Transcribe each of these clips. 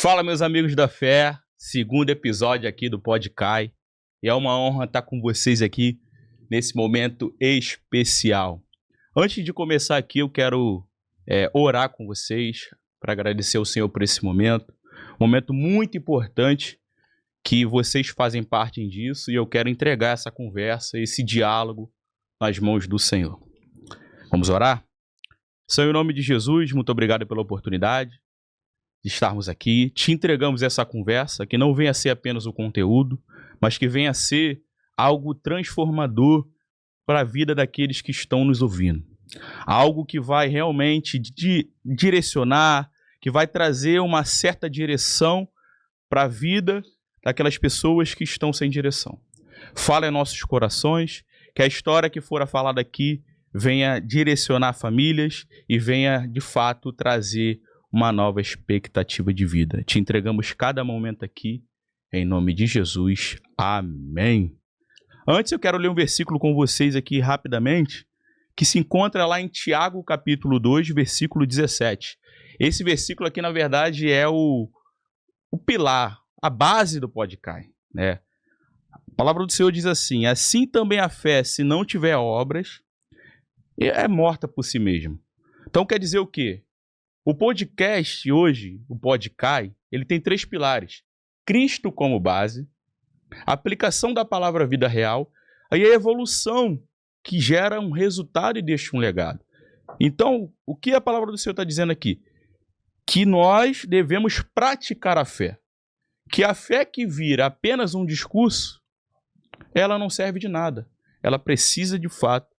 Fala, meus amigos da fé, segundo episódio aqui do Podcai, e é uma honra estar com vocês aqui nesse momento especial. Antes de começar aqui, eu quero orar com vocês para agradecer ao Senhor por esse momento muito importante que vocês fazem parte disso, e eu quero entregar essa conversa, esse diálogo nas mãos do Senhor. Vamos orar? Senhor, em nome de Jesus, muito obrigado pela oportunidade de estarmos aqui. Te entregamos essa conversa, que não venha a ser apenas o conteúdo, mas que venha a ser algo transformador para a vida daqueles que estão nos ouvindo. Algo que vai realmente direcionar, que vai trazer uma certa direção para a vida daquelas pessoas que estão sem direção. Fala em nossos corações, que a história que fora falada aqui venha direcionar famílias e venha, de fato, trazer uma nova expectativa de vida. Te entregamos cada momento aqui, em nome de Jesus. Amém. Antes eu quero ler um versículo com vocês aqui rapidamente, que se encontra lá em Tiago, capítulo 2, versículo 17. Esse versículo aqui, na verdade, é o pilar, a base do Podcai, né? A palavra do Senhor diz assim: assim também a fé, se não tiver obras, é morta por si mesmo. Então quer dizer o quê? O podcast hoje, o Podcai, ele tem 3 pilares. Cristo como base, a aplicação da palavra vida real, e a evolução que gera um resultado e deixa um legado. Então, o que a palavra do Senhor está dizendo aqui? Que nós devemos praticar a fé. Que a fé que vira apenas um discurso, ela não serve de nada. Ela precisa, de fato,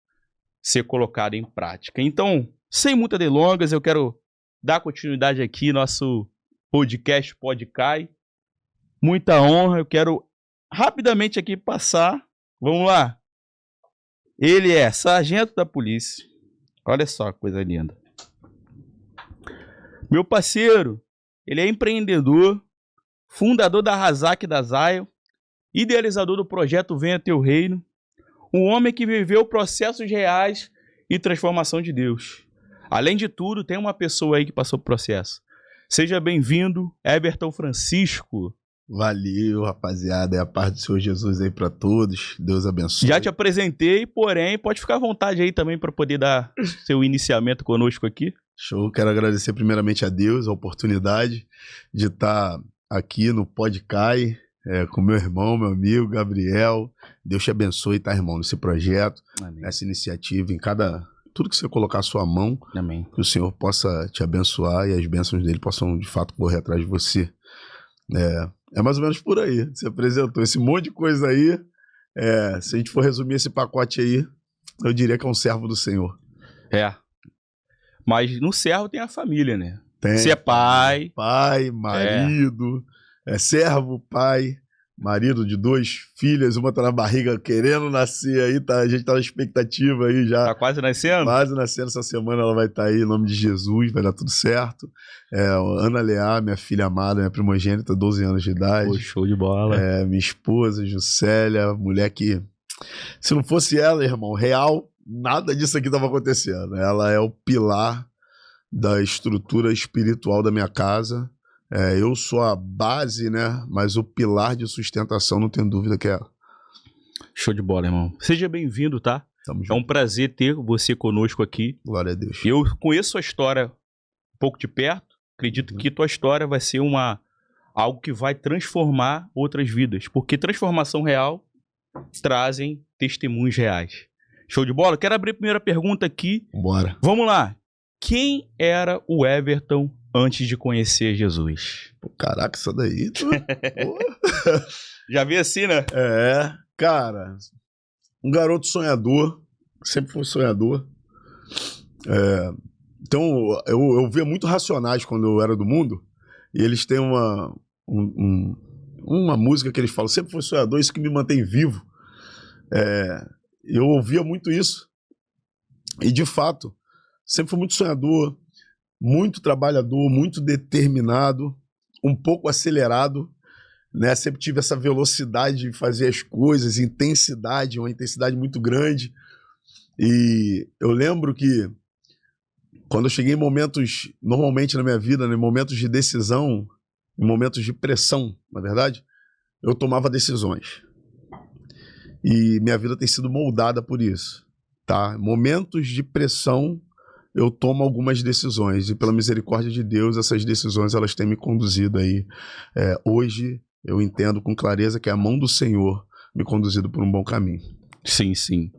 ser colocada em prática. Então, sem muitas delongas, eu quero dar continuidade aqui, nosso podcast Podcai. Muita honra, eu quero rapidamente aqui passar. Vamos lá. Ele é sargento da polícia. Olha só que coisa linda. Meu parceiro, ele é empreendedor, fundador da Razak da Zion, idealizador do projeto Venha Teu Reino, um homem que viveu processos reais e transformação de Deus. Além de tudo, tem uma pessoa aí que passou por processo. Seja bem-vindo, Everton Francisco. Valeu, rapaziada. É a paz do Senhor Jesus aí pra todos. Deus abençoe. Já te apresentei, porém, pode ficar à vontade aí também para poder dar seu iniciamento conosco aqui. Show. Quero agradecer primeiramente a Deus a oportunidade de estar aqui no Podcai com meu irmão, meu amigo, Gabriel. Deus te abençoe, tá, irmão, nesse projeto, Amém. nessa iniciativa, em tudo que você colocar a sua mão, Amém. que o Senhor possa te abençoar e as bênçãos dele possam, de fato, correr atrás de você. É mais ou menos por aí. Você apresentou esse monte de coisa aí. Se a gente for resumir esse pacote aí, eu diria que é um servo do Senhor. Mas no servo tem a família, né? Tem. Você é pai. Pai, marido, servo, pai, marido de 2 filhas, uma tá na barriga querendo nascer aí, a gente tá na expectativa aí já. Tá quase nascendo? Quase nascendo, essa semana ela vai estar aí, em nome de Jesus, vai dar tudo certo. Ana Leá, minha filha amada, minha primogênita, 12 anos de idade. Pô, show de bola. Minha esposa, Juscelia, mulher que, se não fosse ela, irmão, real, nada disso aqui tava acontecendo. Ela é o pilar da estrutura espiritual da minha casa. Eu sou a base, né? Mas o pilar de sustentação, não tenho dúvida que é ela. Show de bola, irmão. Seja bem-vindo, tá? Tamo É um junto. prazer ter você conosco aqui. Glória a Deus. Eu conheço a história um pouco de perto. Acredito que tua história vai ser algo que vai transformar outras vidas. Porque transformação real trazem testemunhos reais. Show de bola? Quero abrir a primeira pergunta aqui. Bora. Vamos lá. Quem era o Everton antes de conhecer Jesus? Pô, caraca, isso daí... Já vi assim, né? Cara, um garoto sonhador, sempre fui sonhador. Então, eu via muito Racionais quando eu era do mundo, e eles têm uma música que eles falam, sempre fui sonhador, isso que me mantém vivo. Eu ouvia muito isso, e de fato, sempre fui muito sonhador, muito trabalhador, muito determinado, um pouco acelerado, né? Sempre tive essa velocidade de fazer as coisas, intensidade, uma intensidade muito grande. E eu lembro que quando eu cheguei em momentos, normalmente na minha vida, né, momentos de decisão, em momentos de pressão, na verdade, eu tomava decisões. E minha vida tem sido moldada por isso, tá? Momentos de pressão, eu tomo algumas decisões. E pela misericórdia de Deus, essas decisões elas têm me conduzido aí. Hoje, eu entendo com clareza que é a mão do Senhor me conduzido por um bom caminho. Sim, sim.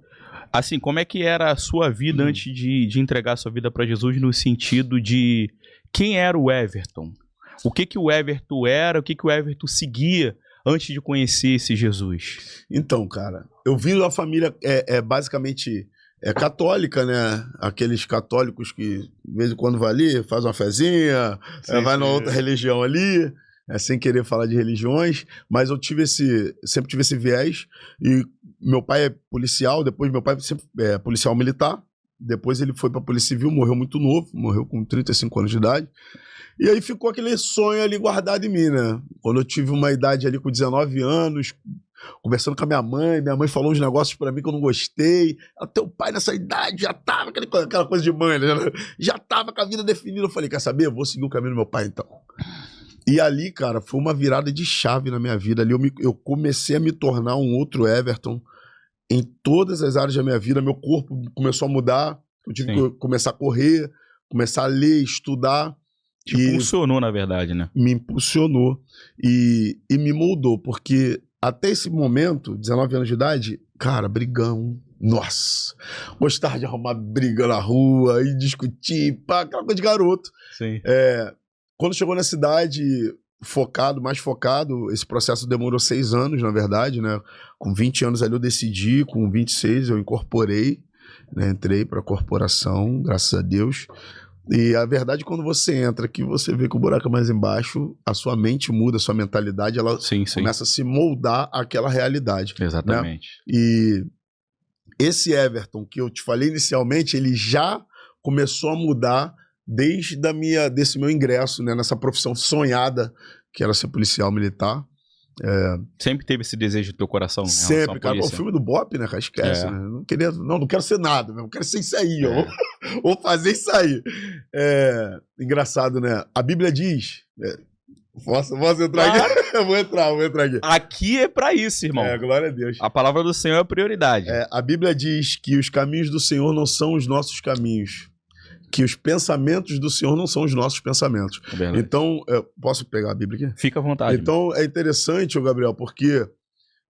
Assim, como é que era a sua vida antes de entregar a sua vida para Jesus, no sentido de quem era o Everton? O que o Everton era, o que o Everton seguia antes de conhecer esse Jesus? Então, cara, eu vim de uma família basicamente católica, né? Aqueles católicos que de vez em quando vai ali, faz uma fezinha, vai numa outra religião ali, sem querer falar de religiões, mas eu sempre tive esse viés. E meu pai é policial, depois meu pai sempre é policial militar, depois ele foi pra Polícia Civil, morreu muito novo, morreu com 35 anos de idade. E aí ficou aquele sonho ali guardado em mim, né? Quando eu tive uma idade ali com 19 anos, conversando com a minha mãe falou uns negócios pra mim que eu não gostei. Teu pai nessa idade já tava aquela coisa de mãe, né? Já tava com a vida definida. Eu falei, quer saber? Eu vou seguir o caminho do meu pai, então. E ali, cara, foi uma virada de chave na minha vida. Ali eu comecei a me tornar um outro Everton em todas as áreas da minha vida. Meu corpo começou a mudar. Eu tive que começar a correr, começar a ler, estudar. Te impulsionou, na verdade, né? Me impulsionou e me moldou, porque até esse momento, 19 anos de idade, cara, brigão, nossa, gostava de arrumar briga na rua e discutir, pá, aquela coisa de garoto. Sim. Quando chegou na cidade, mais focado, esse processo demorou 6 anos, na verdade, né? Com 20 anos ali eu decidi, com 26 eu incorporei, né? Entrei para a corporação, graças a Deus. E a verdade, quando você entra aqui, você vê que o buraco é mais embaixo, a sua mente muda, a sua mentalidade, ela começa a se moldar àquela realidade. Exatamente. Né? E esse Everton que eu te falei inicialmente, ele já começou a mudar desde desse meu ingresso, né, nessa profissão sonhada, que era ser policial militar. Sempre teve esse desejo do teu coração? Sempre, cara. O filme do Bop, né, cara? Esquece, né? Não quero ser nada, eu quero ser isso aí, vou fazer isso aí. Engraçado, né? A Bíblia diz... Posso entrar aqui? Eu vou entrar aqui. Aqui é pra isso, irmão. Glória a Deus. A palavra do Senhor é prioridade. A Bíblia diz que os caminhos do Senhor não são os nossos caminhos. Que os pensamentos do Senhor não são os nossos pensamentos. Então, posso pegar a Bíblia aqui? Fica à vontade. Então, é interessante, Gabriel, porque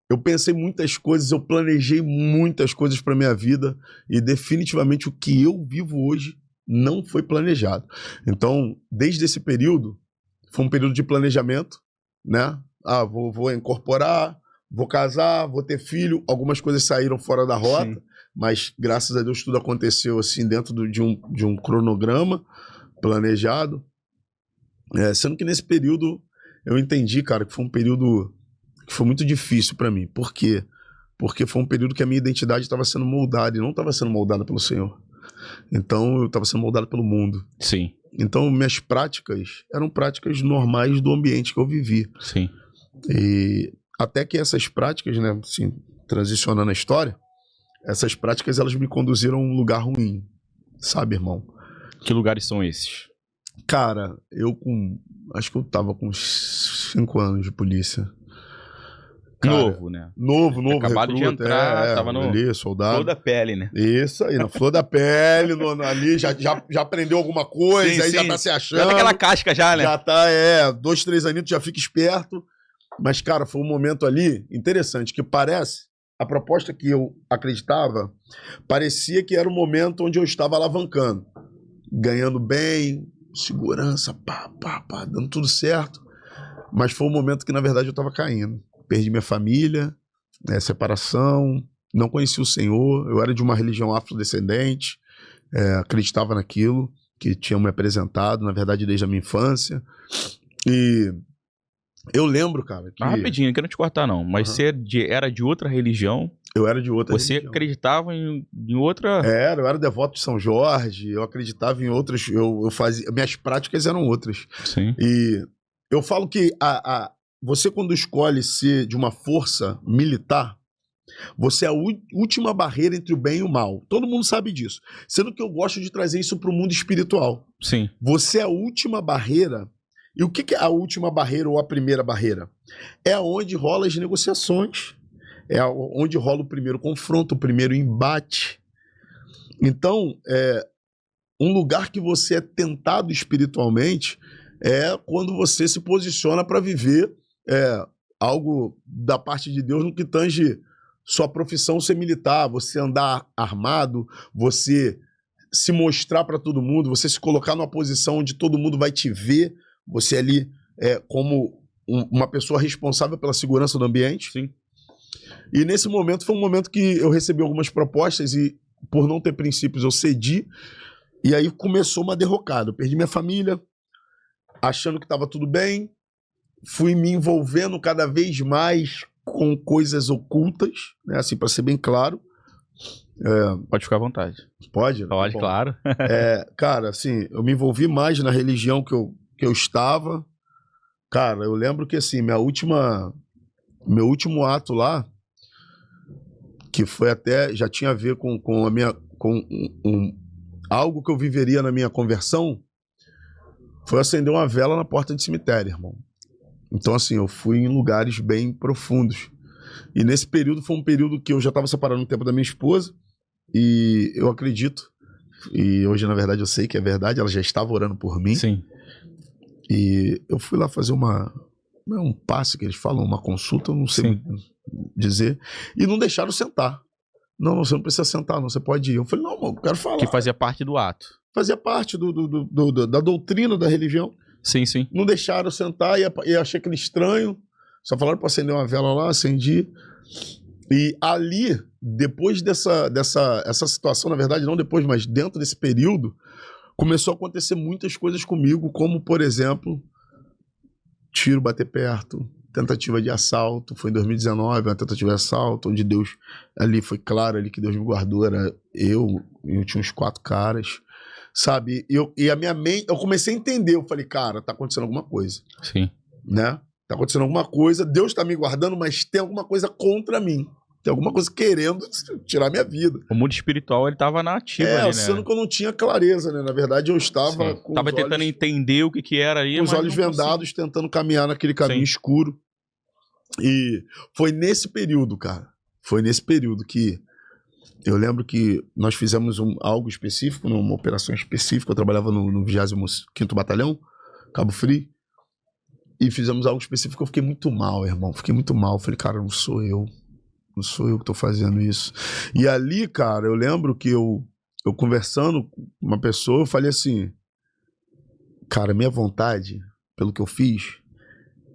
eu pensei muitas coisas, eu planejei muitas coisas para minha vida e definitivamente o que eu vivo hoje não foi planejado. Então, desde esse período, foi um período de planejamento, né? Vou incorporar, vou casar, vou ter filho. Algumas coisas saíram fora da rota. Sim. Mas, graças a Deus, tudo aconteceu assim dentro de um cronograma planejado. Sendo que nesse período eu entendi, cara, que foi um período que foi muito difícil para mim. Por quê? Porque foi um período que a minha identidade estava sendo moldada e não estava sendo moldada pelo Senhor. Então, eu estava sendo moldado pelo mundo. Sim. Então, minhas práticas eram práticas normais do ambiente que eu vivi. Sim. E até que essas práticas, né, assim, transicionando a história, essas práticas, elas me conduziram a um lugar ruim, sabe, irmão? Que lugares são esses? Cara, acho que eu tava com uns 5 anos de polícia. Cara, novo, né? Novo. Acabado recruta, de entrar, tava no ali, soldado. Flor da pele, né? Isso aí, na flor da pele, ali, já aprendeu alguma coisa, sim, aí sim. já tá se achando. Já tá aquela casca já, né? Já tá, 2, 3 aninhos, já fica esperto. Mas, cara, foi um momento ali interessante, que parece... A proposta que eu acreditava parecia que era o momento onde eu estava alavancando, ganhando bem, segurança, dando tudo certo. Mas foi um momento que, na verdade, eu estava caindo. Perdi minha família, separação, não conheci o Senhor. Eu era de uma religião afrodescendente, acreditava naquilo que tinham me apresentado, na verdade, desde a minha infância. E... eu lembro, cara, que... rapidinho, não quero te cortar, não. Mas você era de outra religião? Eu era de outra religião. Você acreditava em outra... eu era devoto de São Jorge, eu acreditava em outras... Eu fazia... Minhas práticas eram outras. Sim. E eu falo que você, quando escolhe ser de uma força militar, você é a última barreira entre o bem e o mal. Todo mundo sabe disso. Sendo que eu gosto de trazer isso para o mundo espiritual. Sim. Você é a última barreira E o que é a última barreira ou a primeira barreira? É onde rolam as negociações, é onde rola o primeiro confronto, o primeiro embate. Então, um lugar que você é tentado espiritualmente é quando você se posiciona para viver algo da parte de Deus no que tange sua profissão ser militar, você andar armado, você se mostrar para todo mundo, você se colocar numa posição onde todo mundo vai te ver, você ali como uma pessoa responsável pela segurança do ambiente. Sim. E nesse momento foi um momento que eu recebi algumas propostas e por não ter princípios eu cedi, e aí começou uma derrocada. Eu perdi minha família, achando que estava tudo bem, fui me envolvendo cada vez mais com coisas ocultas, né? Assim, para ser bem claro. Pode ficar à vontade. Pode? Pode, bom, claro. Cara, assim, eu me envolvi mais na religião que eu estava. Cara, eu lembro que, assim, meu último ato lá, que foi até, já tinha a ver com algo que eu viveria na minha conversão, foi acender uma vela na porta de cemitério, irmão. Então, assim, eu fui em lugares bem profundos. E nesse período foi um período que eu já estava separando um tempo da minha esposa, e eu acredito, e hoje, na verdade, eu sei que é verdade, ela já estava orando por mim. Sim. E eu fui lá fazer um passe que eles falam, uma consulta, eu não sei dizer, e não deixaram sentar. Não, você não precisa sentar, não, você pode ir. Eu falei, não, eu quero falar. Que fazia parte do ato. Fazia parte da doutrina da religião. Sim, sim. Não deixaram sentar e achei aquele estranho. Só falaram para acender uma vela lá, acendi. E ali, depois essa situação, na verdade, não depois, mas dentro desse período, começou a acontecer muitas coisas comigo, como, por exemplo, tiro bater perto, tentativa de assalto. Foi em 2019, uma tentativa de assalto, onde Deus, ali foi claro ali que Deus me guardou, era eu tinha uns 4 caras. Sabe? E a minha mente, eu comecei a entender, eu falei, cara, tá acontecendo alguma coisa. Sim. Né? Tá acontecendo alguma coisa, Deus tá me guardando, mas tem alguma coisa contra mim. Tem alguma coisa querendo tirar minha vida. O mundo espiritual, ele tava na ativa ali, né? Sendo que eu não tinha clareza, né? Na verdade, eu estava com tava tentando entender o que era aí, com os olhos vendados, tentando caminhar naquele caminho escuro. E foi nesse período, cara. Foi nesse período que eu lembro que nós fizemos algo específico, uma operação específica. Eu trabalhava no 25º Batalhão, Cabo Frio, e fizemos algo específico. Eu fiquei muito mal, irmão. Fiquei muito mal. Falei, cara, não sou eu que tô fazendo isso. E ali, cara, eu lembro que eu conversando com uma pessoa, eu falei assim, cara, minha vontade, pelo que eu fiz,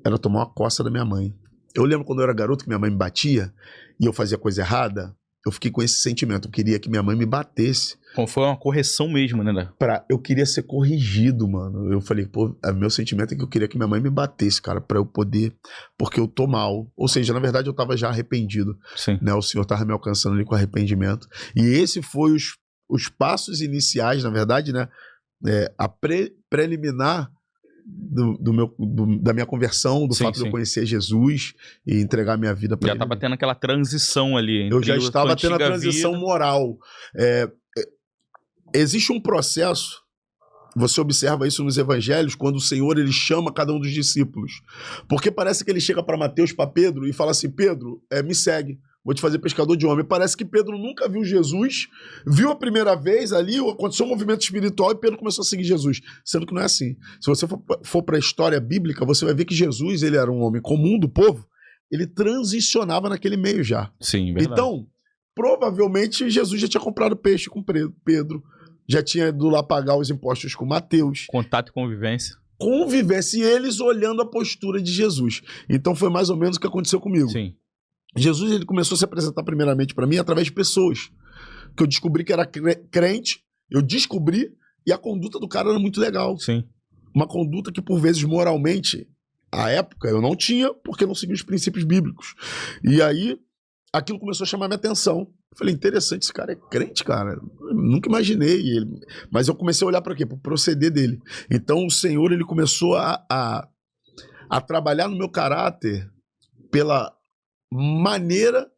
era tomar uma coça da minha mãe. Eu lembro quando eu era garoto que minha mãe me batia e eu fazia coisa errada. Eu fiquei com esse sentimento, eu queria que minha mãe me batesse. Foi uma correção mesmo, né? Eu queria ser corrigido, mano. Eu falei, pô, meu sentimento é que eu queria que minha mãe me batesse, cara, pra eu poder, porque eu tô mal. Ou seja, na verdade eu tava já arrependido. Sim. Né? O Senhor tava me alcançando ali com arrependimento. E esse foi os passos iniciais, na verdade, né? A preliminar da minha conversão, do fato de eu conhecer Jesus e entregar minha vida para Ele. Já estava tendo aquela transição ali. Eu já estava tendo a transição moral. Existe um processo, você observa isso nos evangelhos, quando o Senhor ele chama cada um dos discípulos. Porque parece que ele chega para Mateus, para Pedro, e fala assim, Pedro, me segue. Vou te fazer pescador de homem. Parece que Pedro nunca viu Jesus, viu a primeira vez ali, aconteceu um movimento espiritual e Pedro começou a seguir Jesus. Sendo que não é assim. Se você for para a história bíblica, você vai ver que Jesus, ele era um homem comum do povo, ele transicionava naquele meio já. Sim, verdade. Então, provavelmente Jesus já tinha comprado peixe com Pedro, já tinha ido lá pagar os impostos com Mateus. Contato e convivência. Convivência, e eles olhando a postura de Jesus. Então foi mais ou menos o que aconteceu comigo. Sim. Jesus ele começou a se apresentar primeiramente para mim através de pessoas que eu descobri que era crente, eu descobri, e a conduta do cara era muito legal. Sim. Uma conduta que por vezes moralmente, à época, eu não tinha porque não seguia os princípios bíblicos. E aí aquilo começou a chamar minha atenção. Eu falei, interessante, esse cara é crente, cara. Eu nunca imaginei. Mas eu comecei a olhar para quê? Para o proceder dele. Então o Senhor ele começou a trabalhar no meu caráter pela maneira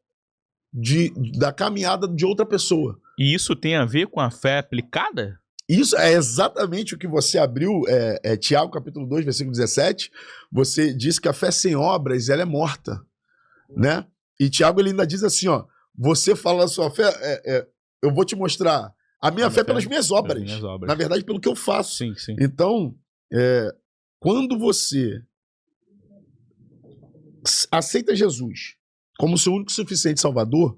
da caminhada de outra pessoa. E isso tem a ver com a fé aplicada? isso é exatamente o que você abriu, Tiago capítulo 2, versículo 17, você diz que a fé sem obras, ela é morta, né? E Tiago, ele ainda diz assim, ó, você fala da sua fé, eu vou te mostrar a minha fé pelas minhas obras, na verdade, pelo que eu faço. Sim, sim. Então, quando você aceita Jesus como seu único e suficiente Salvador,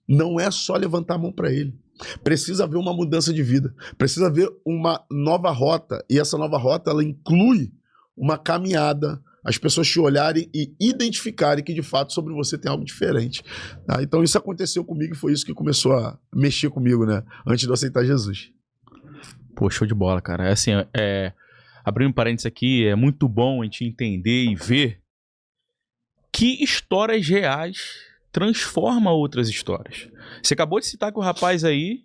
não é só levantar a mão para ele. Precisa haver uma mudança de vida. Precisa haver uma nova rota. E essa nova rota, ela inclui uma caminhada, as pessoas te olharem e identificarem que, de fato, sobre você tem algo diferente. Tá? Então, isso aconteceu comigo e foi isso que começou a mexer comigo, né? Antes de eu aceitar Jesus. Pô, show de bola, cara. Assim, abrindo um parênteses aqui, é muito bom a gente entender e ver que histórias reais transformam outras histórias. Você acabou de citar que o rapaz aí...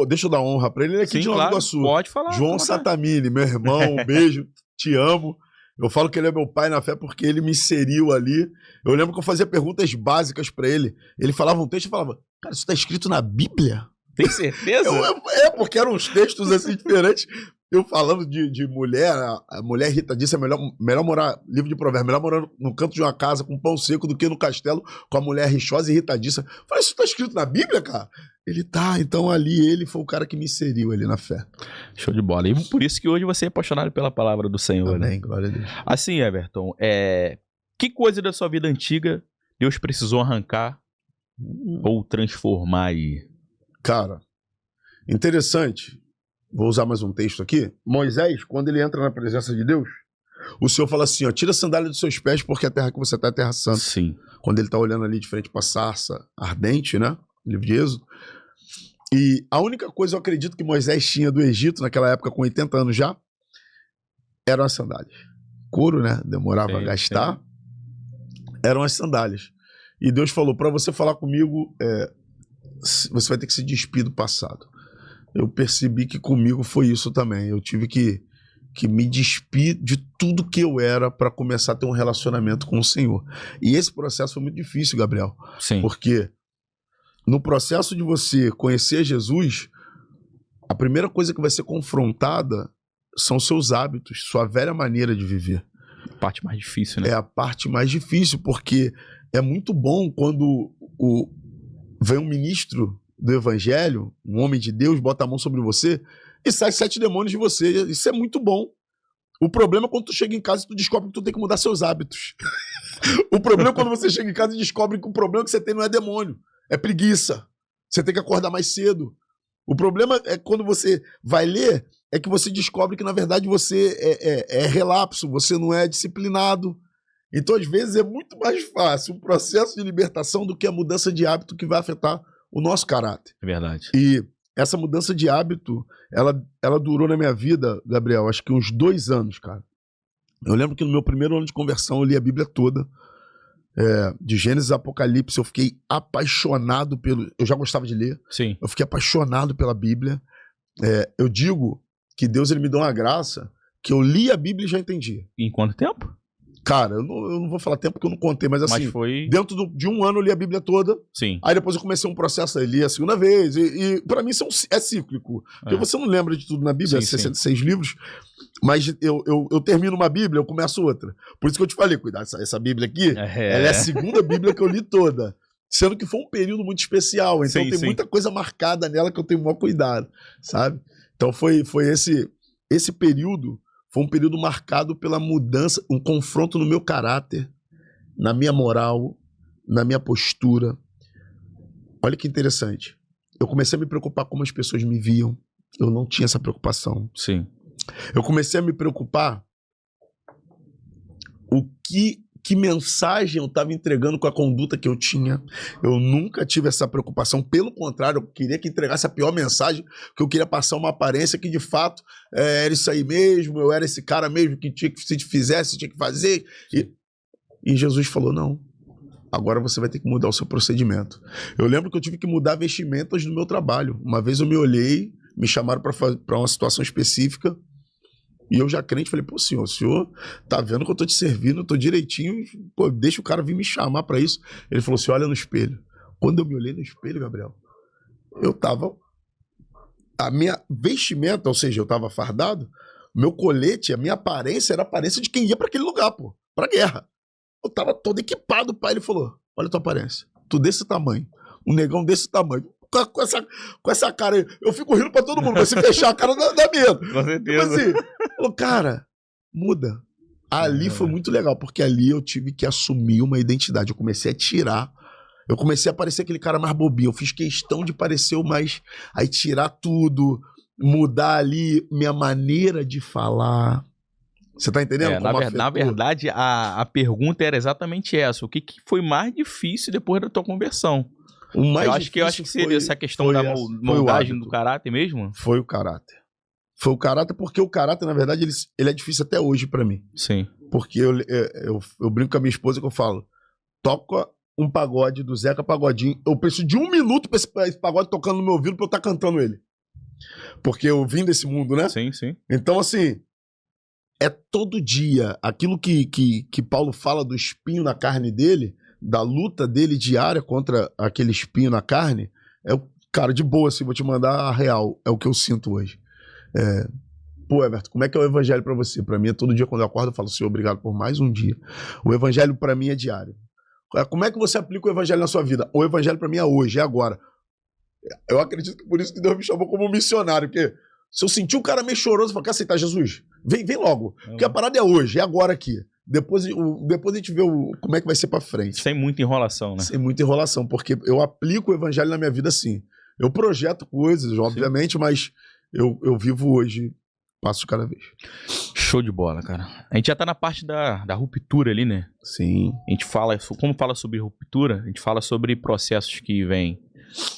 Deixa eu dar honra pra ele. Ele é aqui de Nova Iguaçu. Pode falar. João Satamini, meu irmão, um beijo, te amo. Eu falo que ele é meu pai na fé porque ele me inseriu ali. Eu lembro que eu fazia perguntas básicas pra ele. Ele falava um texto e falava, cara, isso tá escrito na Bíblia? Tem certeza? Porque eram uns textos assim diferentes. Eu falando de mulher, a mulher irritadiça, é melhor morar, livro de provérbios, melhor morar no canto de uma casa com pão seco do que no castelo com a mulher rixosa e irritadiça. Eu falei, isso tá escrito na Bíblia, cara? Ele tá, então ali ele foi o cara que me inseriu ali na fé. Show de bola. E por isso que hoje você é apaixonado pela palavra do Senhor, Amém, né? glória a Deus. Assim, Everton, que coisa da sua vida antiga Deus precisou arrancar ou transformar aí? Cara, interessante. Vou usar mais um texto aqui. Moisés, quando ele entra na presença de Deus, o Senhor fala assim, ó, tira a sandália dos seus pés porque a terra que você está é terra santa. Sim. Quando ele está olhando ali de frente para a sarça ardente, né? Livro de Êxodo. E a única coisa, eu acredito, que Moisés tinha do Egito, naquela época, com 80 anos já, eram as sandálias. Couro, né? Demorava a gastar. Eram as sandálias. E Deus falou, para você falar comigo, você vai ter que se despir do passado. Eu percebi que comigo foi isso também. Eu tive que me despir de tudo que eu era para começar a ter um relacionamento com o Senhor. E esse processo foi muito difícil, Gabriel. Sim. Porque no processo de você conhecer Jesus, a primeira coisa que vai ser confrontada são seus hábitos, sua velha maneira de viver. A parte mais difícil, né? É a parte mais difícil, porque é muito bom quando vem um ministro do evangelho, um homem de Deus, bota a mão sobre você e sai 7 demônios de você. Isso é muito bom. O problema é quando tu chega em casa e tu descobre que tu tem que mudar seus hábitos. O problema é quando você chega em casa e descobre que o problema que você tem não é demônio, é preguiça. Você tem que acordar mais cedo. O problema é quando você vai ler, é que você descobre que na verdade você é relapso, você não é disciplinado. Então às vezes é muito mais fácil um processo de libertação do que a mudança de hábito que vai afetar o nosso caráter. É verdade. E essa mudança de hábito, ela durou na minha vida, Gabriel, acho que uns 2 anos, cara. Eu lembro que no meu primeiro ano de conversão eu li a Bíblia toda, de Gênesis a Apocalipse. Eu fiquei apaixonado pelo... Eu já gostava de ler. Sim. Eu fiquei apaixonado pela Bíblia. Eu digo que Deus ele me deu uma graça que eu li a Bíblia e já entendi. Em quanto tempo? Cara, eu não vou falar tempo porque eu não contei, mas assim, foi... dentro de 1 ano eu li a Bíblia toda. Sim. Aí depois eu comecei um processo, eu li a segunda vez, e pra mim isso é cíclico. Porque você não lembra de tudo na Bíblia, sim, 66 livros, mas eu termino uma Bíblia, eu começo outra. Por isso que eu te falei, cuidado, essa Bíblia aqui, ela é a segunda Bíblia que eu li toda. Sendo que foi um período muito especial, então tem muita coisa marcada nela que eu tenho o maior cuidado, sabe? Então foi esse período... Foi um período marcado pela mudança, um confronto no meu caráter, na minha moral, na minha postura. Olha que interessante. Eu comecei a me preocupar como as pessoas me viam. Eu não tinha essa preocupação. Sim. Eu comecei a me preocupar que mensagem eu estava entregando com a conduta que eu tinha. Eu nunca tive essa preocupação. Pelo contrário, eu queria que entregasse a pior mensagem, que eu queria passar uma aparência que, de fato, era isso aí mesmo, eu era esse cara mesmo que tinha que, se fizesse, tinha que fazer. E Jesus falou, não, agora você vai ter que mudar o seu procedimento. Eu lembro que eu tive que mudar vestimentas no meu trabalho. Uma vez eu me olhei, me chamaram para uma situação específica, e eu já crente, falei, pô, senhor, o senhor tá vendo que eu tô te servindo, eu tô direitinho, pô, deixa o cara vir me chamar pra isso. Ele falou assim, olha no espelho. Quando eu me olhei no espelho, Gabriel, eu tava a minha vestimenta, ou seja, eu tava fardado, meu colete, a minha aparência era a aparência de quem ia pra aquele lugar, pô, pra guerra. Eu tava todo equipado, pai. Ele falou: olha a tua aparência, tu desse tamanho, um negão desse tamanho. Com essa cara aí, eu fico rindo pra todo mundo, mas se fechar a cara dá medo. Com certeza. Assim, falou, cara, muda. Ali foi muito legal, porque ali eu tive que assumir uma identidade. Eu comecei a tirar. Eu comecei a parecer aquele cara mais bobinho. Eu fiz questão de parecer o mais. Aí tirar tudo, mudar ali minha maneira de falar. Você tá entendendo? Na verdade, a pergunta era exatamente essa. O que foi mais difícil depois da tua conversão? Eu acho que seria essa questão da moldagem do caráter mesmo? Foi o caráter. Foi o caráter, porque o caráter, na verdade, ele é difícil até hoje pra mim. Sim. Porque eu brinco com a minha esposa que eu falo: toca um pagode do Zeca Pagodinho, eu preciso de 1 minuto pra esse pagode tocando no meu ouvido pra eu estar cantando ele. Porque eu vim desse mundo, né? Sim, sim. Então, assim, é todo dia. Aquilo que Paulo fala do espinho na carne dele, da luta dele diária contra aquele espinho na carne, cara, de boa, assim, vou te mandar a real, é o que eu sinto hoje. Pô, Everton, como é que é o evangelho pra você? Pra mim é todo dia quando eu acordo eu falo: Senhor, obrigado por mais um dia. O evangelho pra mim é diário. Como é que você aplica o evangelho na sua vida? O evangelho pra mim é hoje, é agora. Eu acredito que por isso que Deus me chamou como missionário, porque se eu sentir um cara meio choroso, eu falo: quer aceitar Jesus? Vem logo, porque a parada é hoje, é agora aqui. Depois a gente vê como é que vai ser pra frente. Sem muita enrolação, né? Sem muita enrolação, porque eu aplico o evangelho na minha vida assim. Eu projeto coisas, obviamente, sim, mas eu vivo hoje, passo de cada vez. Show de bola, cara. A gente já tá na parte da ruptura ali, né? Sim. A gente fala, como fala sobre ruptura, a gente fala sobre processos que vêm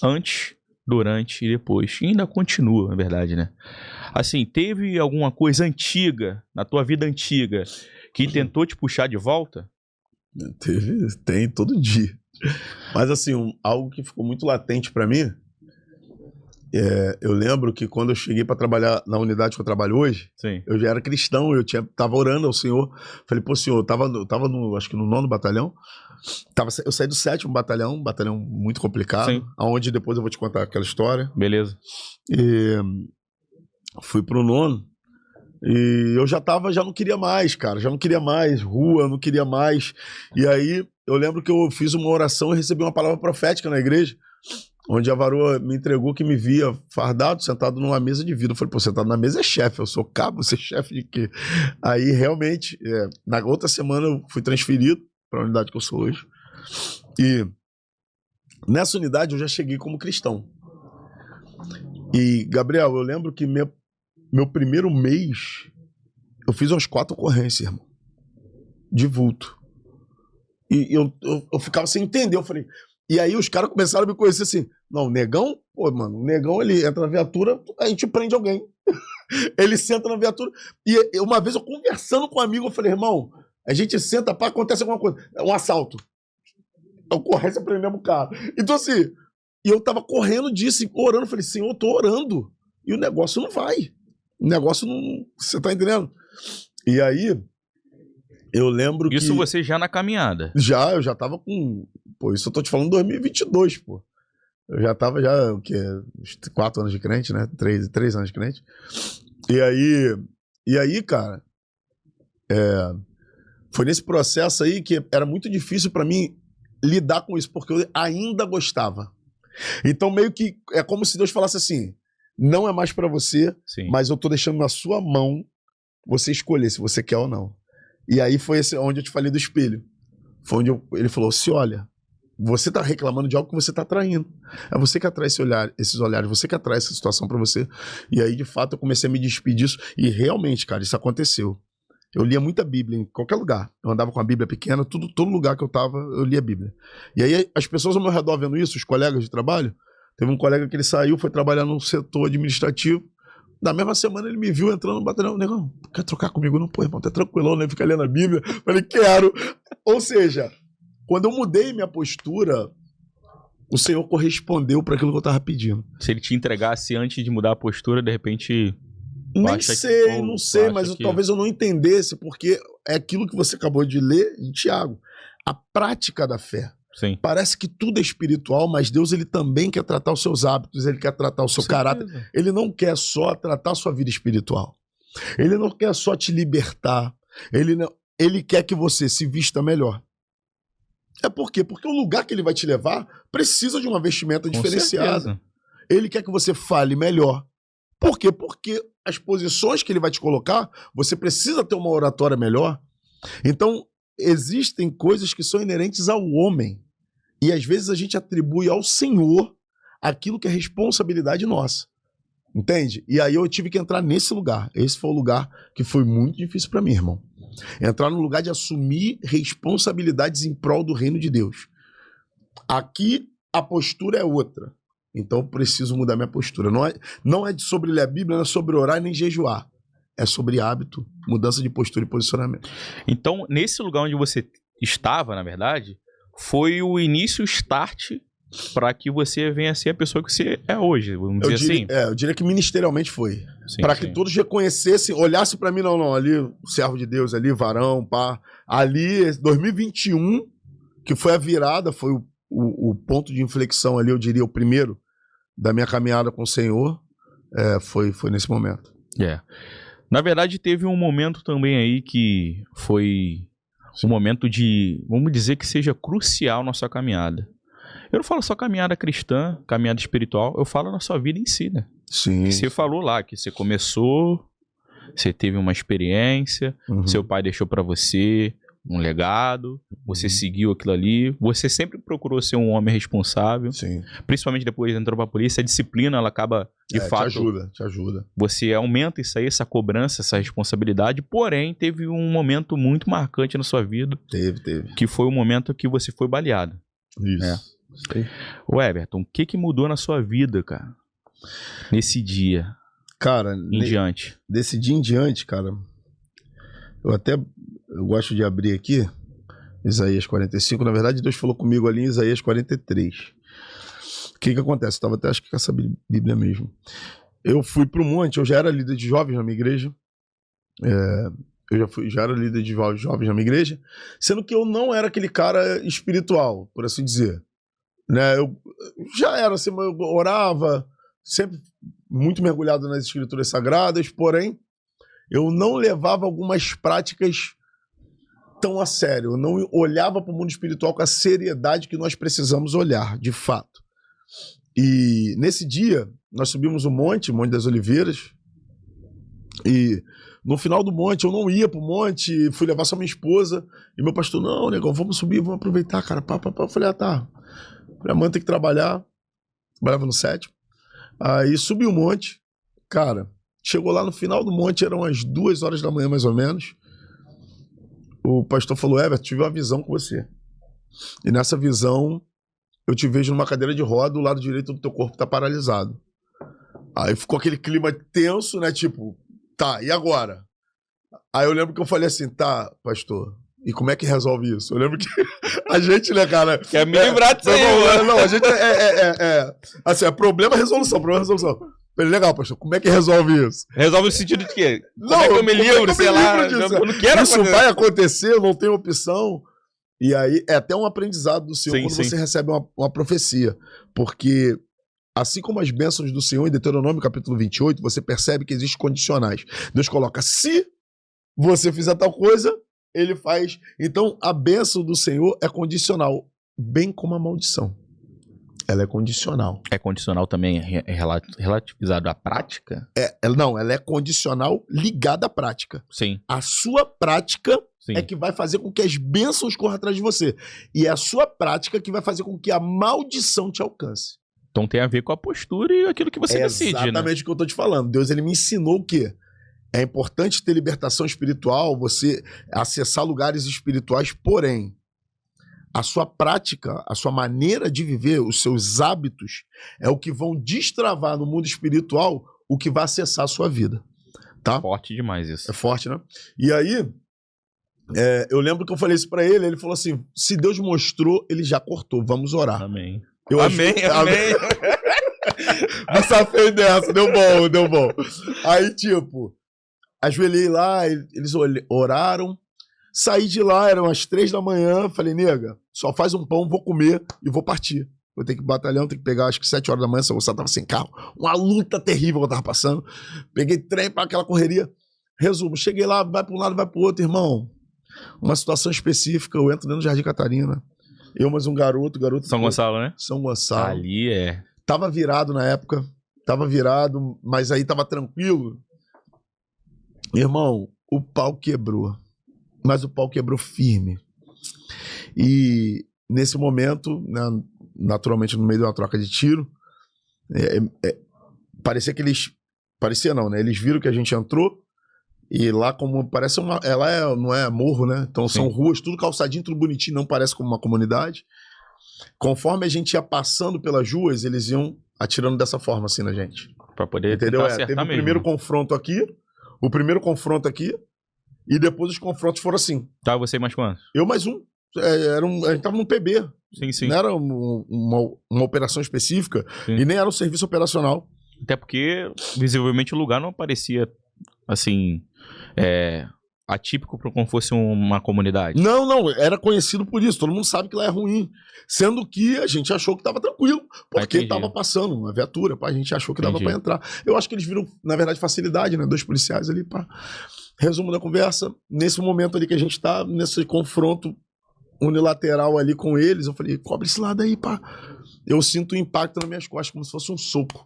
antes, durante e depois. E ainda continua, na verdade, né? Assim, teve alguma coisa antiga, na tua vida antiga, que tentou te puxar de volta? Tem todo dia. Mas assim, algo que ficou muito latente pra mim, eu lembro que quando eu cheguei pra trabalhar na unidade que eu trabalho hoje, sim, eu já era cristão, tava orando ao Senhor. Falei: pô, Senhor, eu tava acho que no 9º batalhão. Eu saí do 7º batalhão, um batalhão muito complicado, sim, onde depois eu vou te contar aquela história. Beleza. E fui pro 9º. E eu já não queria mais, cara. Já não queria mais rua, não queria mais. E aí, eu lembro que eu fiz uma oração e recebi uma palavra profética na igreja, onde a varoa me entregou que me via fardado, sentado numa mesa de vidro. Eu falei: pô, sentado na mesa é chefe, eu sou cabo, você é chefe de quê? Aí, realmente, na outra semana eu fui transferido para a unidade que eu sou hoje. E nessa unidade eu já cheguei como cristão. E, Gabriel, eu lembro que meu primeiro mês, eu fiz umas 4 ocorrências, irmão, de vulto. E eu ficava sem entender, eu falei... E aí os caras começaram a me conhecer assim: não, o negão, pô, mano, o negão, ele entra na viatura, a gente prende alguém. Ele senta na viatura. E uma vez eu conversando com um amigo, eu falei: irmão, a gente senta, pá, acontece alguma coisa. É um assalto. Ocorrência, prendemos o cara. Então assim, e eu tava correndo disso, orando, eu falei: Senhor, eu tô orando. E o negócio não vai. O negócio não... Você tá entendendo? E aí, eu lembro isso que... você já na caminhada? Eu já tava com... Pô, isso eu tô te falando em 2022, pô. Eu já tava, o quê? 4 anos de crente, né? 3 anos de crente. E aí, cara, foi nesse processo aí que era muito difícil pra mim lidar com isso, porque eu ainda gostava. Então, meio que é como se Deus falasse assim: não é mais pra você, sim, mas eu tô deixando na sua mão você escolher se você quer ou não. E aí foi onde eu te falei do espelho. Foi onde ele falou: se olha, você tá reclamando de algo que você tá atraindo. É você que atrai esses olhares, você que atrai essa situação pra você. E aí, de fato, eu comecei a me despedir disso. E realmente, cara, isso aconteceu. Eu lia muita Bíblia em qualquer lugar. Eu andava com a Bíblia pequena, todo lugar que eu tava, eu lia a Bíblia. E aí, as pessoas ao meu redor vendo isso, os colegas de trabalho, teve um colega que ele saiu, foi trabalhar no setor administrativo. Na mesma semana ele me viu entrando no batalhão: negão, quer trocar comigo? Não, pô, irmão, tá tranquilão, né? Fica lendo a Bíblia. Falei: quero. Ou seja, quando eu mudei minha postura, o Senhor correspondeu para aquilo que eu tava pedindo. Se ele te entregasse antes de mudar a postura, de repente... Nem sei, não sei, mas talvez eu não entendesse, porque é aquilo que você acabou de ler em Tiago. A prática da fé. Sim. Parece que tudo é espiritual, mas Deus ele também quer tratar os seus hábitos, ele quer tratar o seu caráter. Ele não quer só tratar a sua vida espiritual. Ele não quer só te libertar. Ele quer que você se vista melhor. É por quê? Porque o lugar que ele vai te levar precisa de uma vestimenta diferenciada. Certeza. Ele quer que você fale melhor. Por quê? Porque as posições que ele vai te colocar, você precisa ter uma oratória melhor. Então, existem coisas que são inerentes ao homem. E às vezes a gente atribui ao Senhor aquilo que é responsabilidade nossa. Entende? E aí eu tive que entrar nesse lugar. Esse foi o lugar que foi muito difícil para mim, irmão. Entrar no lugar de assumir responsabilidades em prol do reino de Deus. Aqui a postura é outra. Então eu preciso mudar minha postura. Não é sobre ler a Bíblia, não é sobre orar nem jejuar. É sobre hábito, mudança de postura e posicionamento. Então, nesse lugar onde você estava, na verdade, foi o início, o start para que você venha a ser a pessoa que você é hoje, vamos dizer assim. Eu diria que ministerialmente foi. Para que todos reconhecessem, olhassem para mim, não, ali, servo de Deus, ali, varão, pá. Ali, 2021, que foi a virada, foi o ponto de inflexão ali, eu diria, o primeiro da minha caminhada com o Senhor, foi nesse momento. Na verdade, teve um momento também aí que foi um momento de, vamos dizer que seja crucial na sua caminhada. Eu não falo só caminhada cristã, caminhada espiritual, eu falo na sua vida em si, né? Sim. Você falou lá que você começou, você teve uma experiência, seu pai deixou pra você um legado, você seguiu aquilo ali, você sempre procurou ser um homem responsável. Sim. Principalmente depois entrou pra polícia, a disciplina, ela acaba, de fato... Te ajuda. Você aumenta isso aí, essa cobrança, essa responsabilidade, porém, teve um momento muito marcante na sua vida. Teve. Que foi o momento que você foi baleado. Isso. Ô Everton, o que mudou na sua vida, cara? Nesse dia. Cara, diante. Desse dia em diante, cara, eu gosto de abrir aqui Isaías 45. Na verdade, Deus falou comigo ali em Isaías 43. O que acontece? Eu estava até, acho que com essa Bíblia mesmo. Eu fui para o monte, eu já era líder de jovens na minha igreja. Eu já era líder de jovens na minha igreja, sendo que eu não era aquele cara espiritual, por assim dizer. Né? Eu já era assim, eu orava, sempre muito mergulhado nas escrituras sagradas, porém, eu não levava algumas práticas tão a sério. Eu não olhava para o mundo espiritual com a seriedade que nós precisamos olhar, de fato. E nesse dia, nós subimos o Monte das Oliveiras, e no final do monte, eu não ia pro monte, fui levar só minha esposa, e meu pastor, não, negão, vamos subir, vamos aproveitar, cara, pá. Eu falei, tá. Falei, amanhã tem que trabalhar, trabalhava no 7. Aí subi o monte, cara, chegou lá no final do monte, eram as 2 horas da manhã, mais ou menos. O pastor falou, Everton, tive uma visão com você. E nessa visão, eu te vejo numa cadeira de roda, o lado direito do teu corpo tá paralisado. Aí ficou aquele clima tenso, né, tipo, tá, e agora? Aí eu lembro que eu falei assim, tá, pastor, e como é que resolve isso? Eu lembro que a gente, né, cara... Quer me lembrar disso aí, mano. Não, a gente assim, é problema, resolução. Falei, legal, pastor, como é que resolve isso? Resolve no sentido de quê? Não, como é que eu me livro, sei lá, eu não quero isso vai acontecer, eu não tenho opção. E aí, é até um aprendizado do Senhor quando você recebe uma profecia, porque... Assim como as bênçãos do Senhor, em Deuteronômio capítulo 28, você percebe que existem condicionais. Deus coloca, se você fizer tal coisa, ele faz. Então, a bênção do Senhor é condicional, bem como a maldição. Ela é condicional. É condicional também relativizado à prática? Não, ela é condicional ligada à prática. Sim. A sua prática é que vai fazer com que as bênçãos corram atrás de você. E é a sua prática que vai fazer com que a maldição te alcance. Então tem a ver com a postura e aquilo que você decide, né? Exatamente o que eu tô te falando. Deus, ele me ensinou o quê? É importante ter libertação espiritual, você acessar lugares espirituais, porém, a sua prática, a sua maneira de viver, os seus hábitos, é o que vão destravar no mundo espiritual o que vai acessar a sua vida. Tá? Forte demais isso. É forte, né? E aí, eu lembro que eu falei isso pra ele, ele falou assim, se Deus mostrou, ele já cortou, vamos orar. Amém. Amém. Me safei dessa, deu bom. Aí, tipo, ajoelhei lá, eles oraram, Saí de lá, eram as 3 da manhã, falei, nega, só faz um pão, vou comer e vou partir. Vou ter que ir pro batalhão, tenho que pegar, acho que 7 horas da manhã, essa moçada tava sem carro. Uma luta terrível que eu tava passando. Peguei trem para aquela correria. Resumo, cheguei lá, vai para um lado, vai pro outro, irmão. Uma situação específica, eu entro dentro do Jardim Catarina. Eu mais um garoto. São Gonçalo, né? São Gonçalo. Ali é. Tava virado na época. Tava virado, mas aí tava tranquilo. Irmão, o pau quebrou. Mas o pau quebrou firme. E nesse momento, né, naturalmente no meio de uma troca de tiro, parecia que eles... Parecia não, né? Eles viram que a gente entrou e lá como parece uma... Ela não é morro, né? Então são ruas, tudo calçadinho, tudo bonitinho, não parece como uma comunidade. Conforme a gente ia passando pelas ruas, eles iam atirando dessa forma assim na gente. Pra poder entendeu? acertar Teve mesmo. O primeiro confronto aqui, e depois os confrontos foram assim. Tá, você mais quantos? Eu mais um. A gente tava num PB. Sim. Não era uma operação específica, Sim. E nem era um serviço operacional. Até porque, visivelmente, o lugar não parecia, assim, atípico para como fosse uma comunidade. Não, era conhecido por isso. Todo mundo sabe que lá é ruim. Sendo que a gente achou que tava tranquilo, porque tava passando uma viatura, a gente achou que dava pra entrar. Eu acho que eles viram, na verdade, facilidade, né? 2 policiais ali, pá. Resumo da conversa, nesse momento ali que a gente tá, nesse confronto unilateral ali com eles, eu falei, cobre esse lado aí, pá. Eu sinto o impacto nas minhas costas, como se fosse um soco.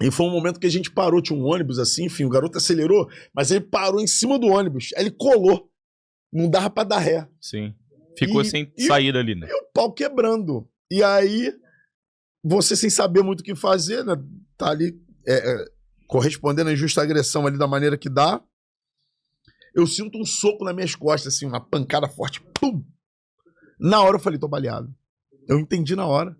E foi um momento que a gente parou, tinha um ônibus assim, enfim, o garoto acelerou, mas ele parou em cima do ônibus, aí ele colou, não dava pra dar ré. Sim. Ficou sem saída ali, né? E o pau quebrando. E aí, você sem saber muito o que fazer, né? Tá ali correspondendo à injusta agressão ali da maneira que dá. Eu sinto um soco nas minhas costas, assim, uma pancada forte. Pum! Na hora eu falei, tô baleado. Eu entendi na hora.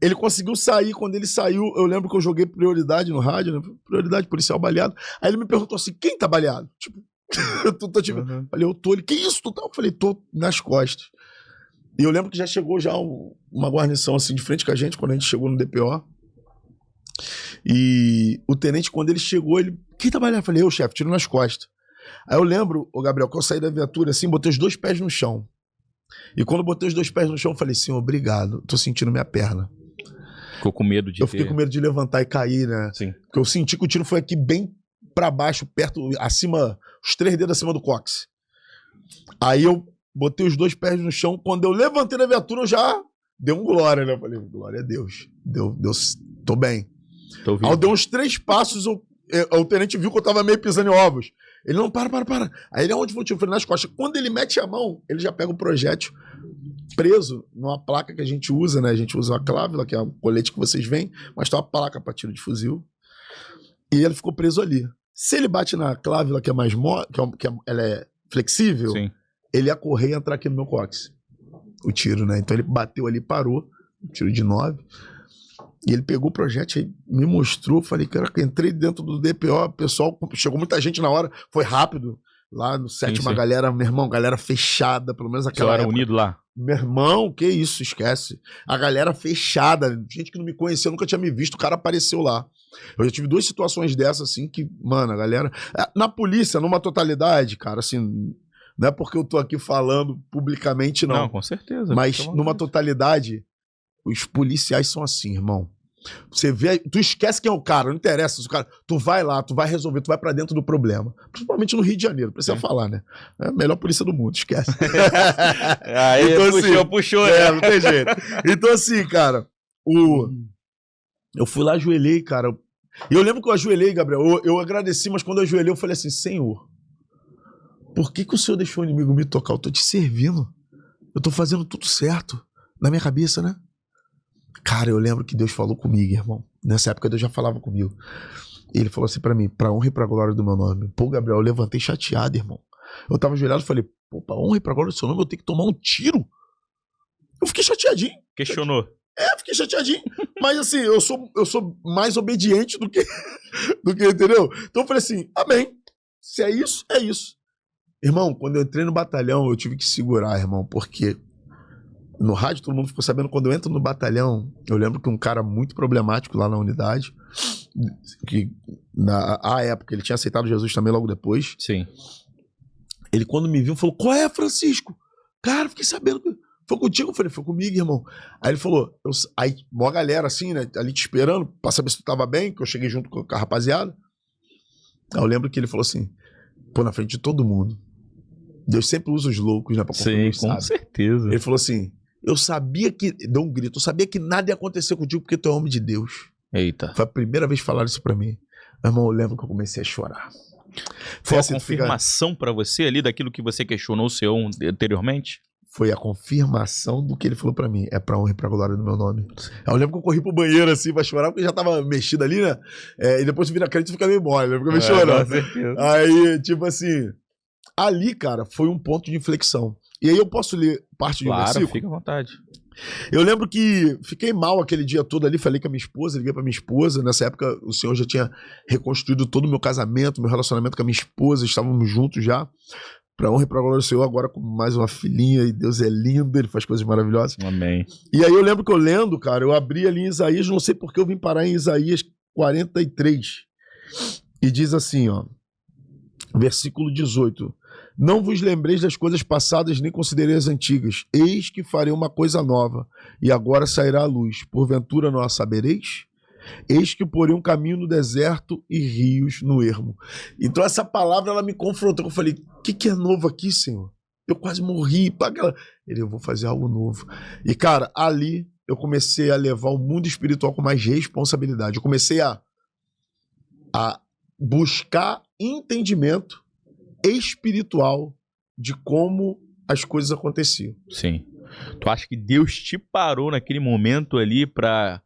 Ele conseguiu sair, quando ele saiu, eu lembro que eu joguei prioridade no rádio, né? Prioridade policial baleado. Aí ele me perguntou assim, quem tá baleado? Tipo, eu tô tipo, falei, eu tô. Ele, que isso? Tu tá? Eu falei, tô nas costas. E eu lembro que já chegou uma guarnição assim de frente com a gente, quando a gente chegou no DPO. E o tenente, quando ele chegou, ele, quem tá baleado? Eu falei, eu, chefe, tiro nas costas. Aí eu lembro, Gabriel, que eu saí da viatura assim, botei os 2 pés no chão. E quando eu botei os 2 pés no chão, eu falei, senhor, obrigado, tô sentindo minha perna. Ficou com medo de fiquei com medo de levantar e cair, né? Sim. Porque eu senti que o tiro foi aqui bem pra baixo, perto, acima, os 3 dedos acima do cóccix. Aí eu botei os 2 pés no chão, quando eu levantei da viatura, eu já dei um glória, né? Eu falei, glória a Deus. Deus, tô bem. Aí eu dei uns 3 passos, o tenente viu que eu tava meio pisando em ovos. Ele, não, para. Aí ele, aonde foi o tiro? Eu falei, nas costas. Quando ele mete a mão, ele já pega o projétil preso numa placa que a gente usa, né? A gente usa uma clávula, que é o colete que vocês veem, mas tem uma placa para tiro de fuzil. E ele ficou preso ali. Se ele bate na clávula que é mais ela é flexível, sim, ele ia correr e entrar aqui no meu cóccix. O tiro, né? Então ele bateu ali e parou. Um tiro de 9. E ele pegou o projétil aí, me mostrou. Falei, cara, entrei dentro do DPO, pessoal, chegou muita gente na hora, foi rápido. Lá no 7ª, uma galera, meu irmão, galera fechada, pelo menos aquela época. Unido lá? Meu irmão, que isso, esquece. A galera fechada, gente que não me conhecia, nunca tinha me visto, o cara apareceu lá. Eu já tive 2 situações dessas, assim, que, mano, a galera... Na polícia, numa totalidade, cara, assim, não é porque eu tô aqui falando publicamente, não. Não, com certeza. Mas numa totalidade, os policiais são assim, irmão. Você vê, tu esquece quem é o cara, não interessa. O cara, tu vai lá, tu vai resolver, tu vai pra dentro do problema. Principalmente no Rio de Janeiro, precisa falar, né? É a melhor polícia do mundo, esquece. Aí então, puxou, né? Não tem jeito. Então assim, cara, eu fui lá, ajoelhei, cara. E eu lembro que eu ajoelhei, Gabriel, eu agradeci, mas quando eu ajoelhei, eu falei assim, Senhor, por que o Senhor deixou o inimigo me tocar? Eu tô te servindo. Eu tô fazendo tudo certo. Na minha cabeça, né? Cara, eu lembro que Deus falou comigo, irmão. Nessa época Deus já falava comigo. E ele falou assim pra mim, pra honra e pra glória do meu nome. Pô, Gabriel, eu levantei chateado, irmão. Eu tava ajoelhado e falei, pô, pra honra e pra glória do seu nome eu tenho que tomar um tiro. Eu fiquei chateadinho. Questionou. Fiquei chateadinho. Mas assim, eu sou mais obediente do que, entendeu? Então eu falei assim, amém. Se é isso, é isso. Irmão, quando eu entrei no batalhão, eu tive que segurar, irmão, porque... No rádio, todo mundo ficou sabendo, quando eu entro no batalhão, eu lembro que um cara muito problemático lá na unidade, que à época ele tinha aceitado Jesus também logo depois. Sim. Ele, quando me viu, falou, qual é, Francisco? Cara, fiquei sabendo que foi contigo. Eu falei, foi comigo, irmão. Aí ele falou, aí, uma galera assim, né, ali te esperando, pra saber se tu tava bem, que eu cheguei junto com a rapaziada. Aí eu lembro que ele falou assim, pô, na frente de todo mundo. Deus sempre usa os loucos, né, pra confirmar. Sim, com certeza. Ele falou assim, eu sabia que, deu um grito, eu sabia que nada ia acontecer contigo porque tu é homem de Deus. Eita. Foi a primeira vez que falaram isso pra mim. Meu irmão, eu lembro que eu comecei a chorar. Foi a confirmação pra você ali daquilo que você questionou o Senhor anteriormente? Foi a confirmação do que ele falou pra mim. É pra honra e pra glória do meu nome. Aí eu lembro que eu corri pro banheiro assim pra chorar, porque já tava mexido ali, né? E depois você vira crente e fica meio mole, né? Fica meio chorando. Com certeza. Aí, tipo assim, ali, cara, foi um ponto de inflexão. E aí eu posso ler parte de um versículo? Claro, fica à vontade. Eu lembro que fiquei mal aquele dia todo ali, falei com a minha esposa, liguei pra minha esposa. Nessa época o Senhor já tinha reconstruído todo o meu casamento, meu relacionamento com a minha esposa, estávamos juntos já. Pra honra e pra glória do Senhor, agora com mais uma filhinha, e Deus é lindo, ele faz coisas maravilhosas. Amém. E aí eu lembro que eu lendo, cara, eu abri ali em Isaías, não sei porque eu vim parar em Isaías 43. E diz assim, ó, versículo 18. Não vos lembreis das coisas passadas, nem considerei as antigas. Eis que farei uma coisa nova, e agora sairá a luz. Porventura não a sabereis? Eis que porei um caminho no deserto e rios no ermo. Então essa palavra, ela me confrontou. Eu falei, o que é novo aqui, Senhor? Eu quase morri. Ele, eu vou fazer algo novo. E, cara, ali eu comecei a levar o mundo espiritual com mais responsabilidade. Eu comecei a buscar entendimento espiritual de como as coisas aconteciam. Sim. Tu acha que Deus te parou naquele momento ali pra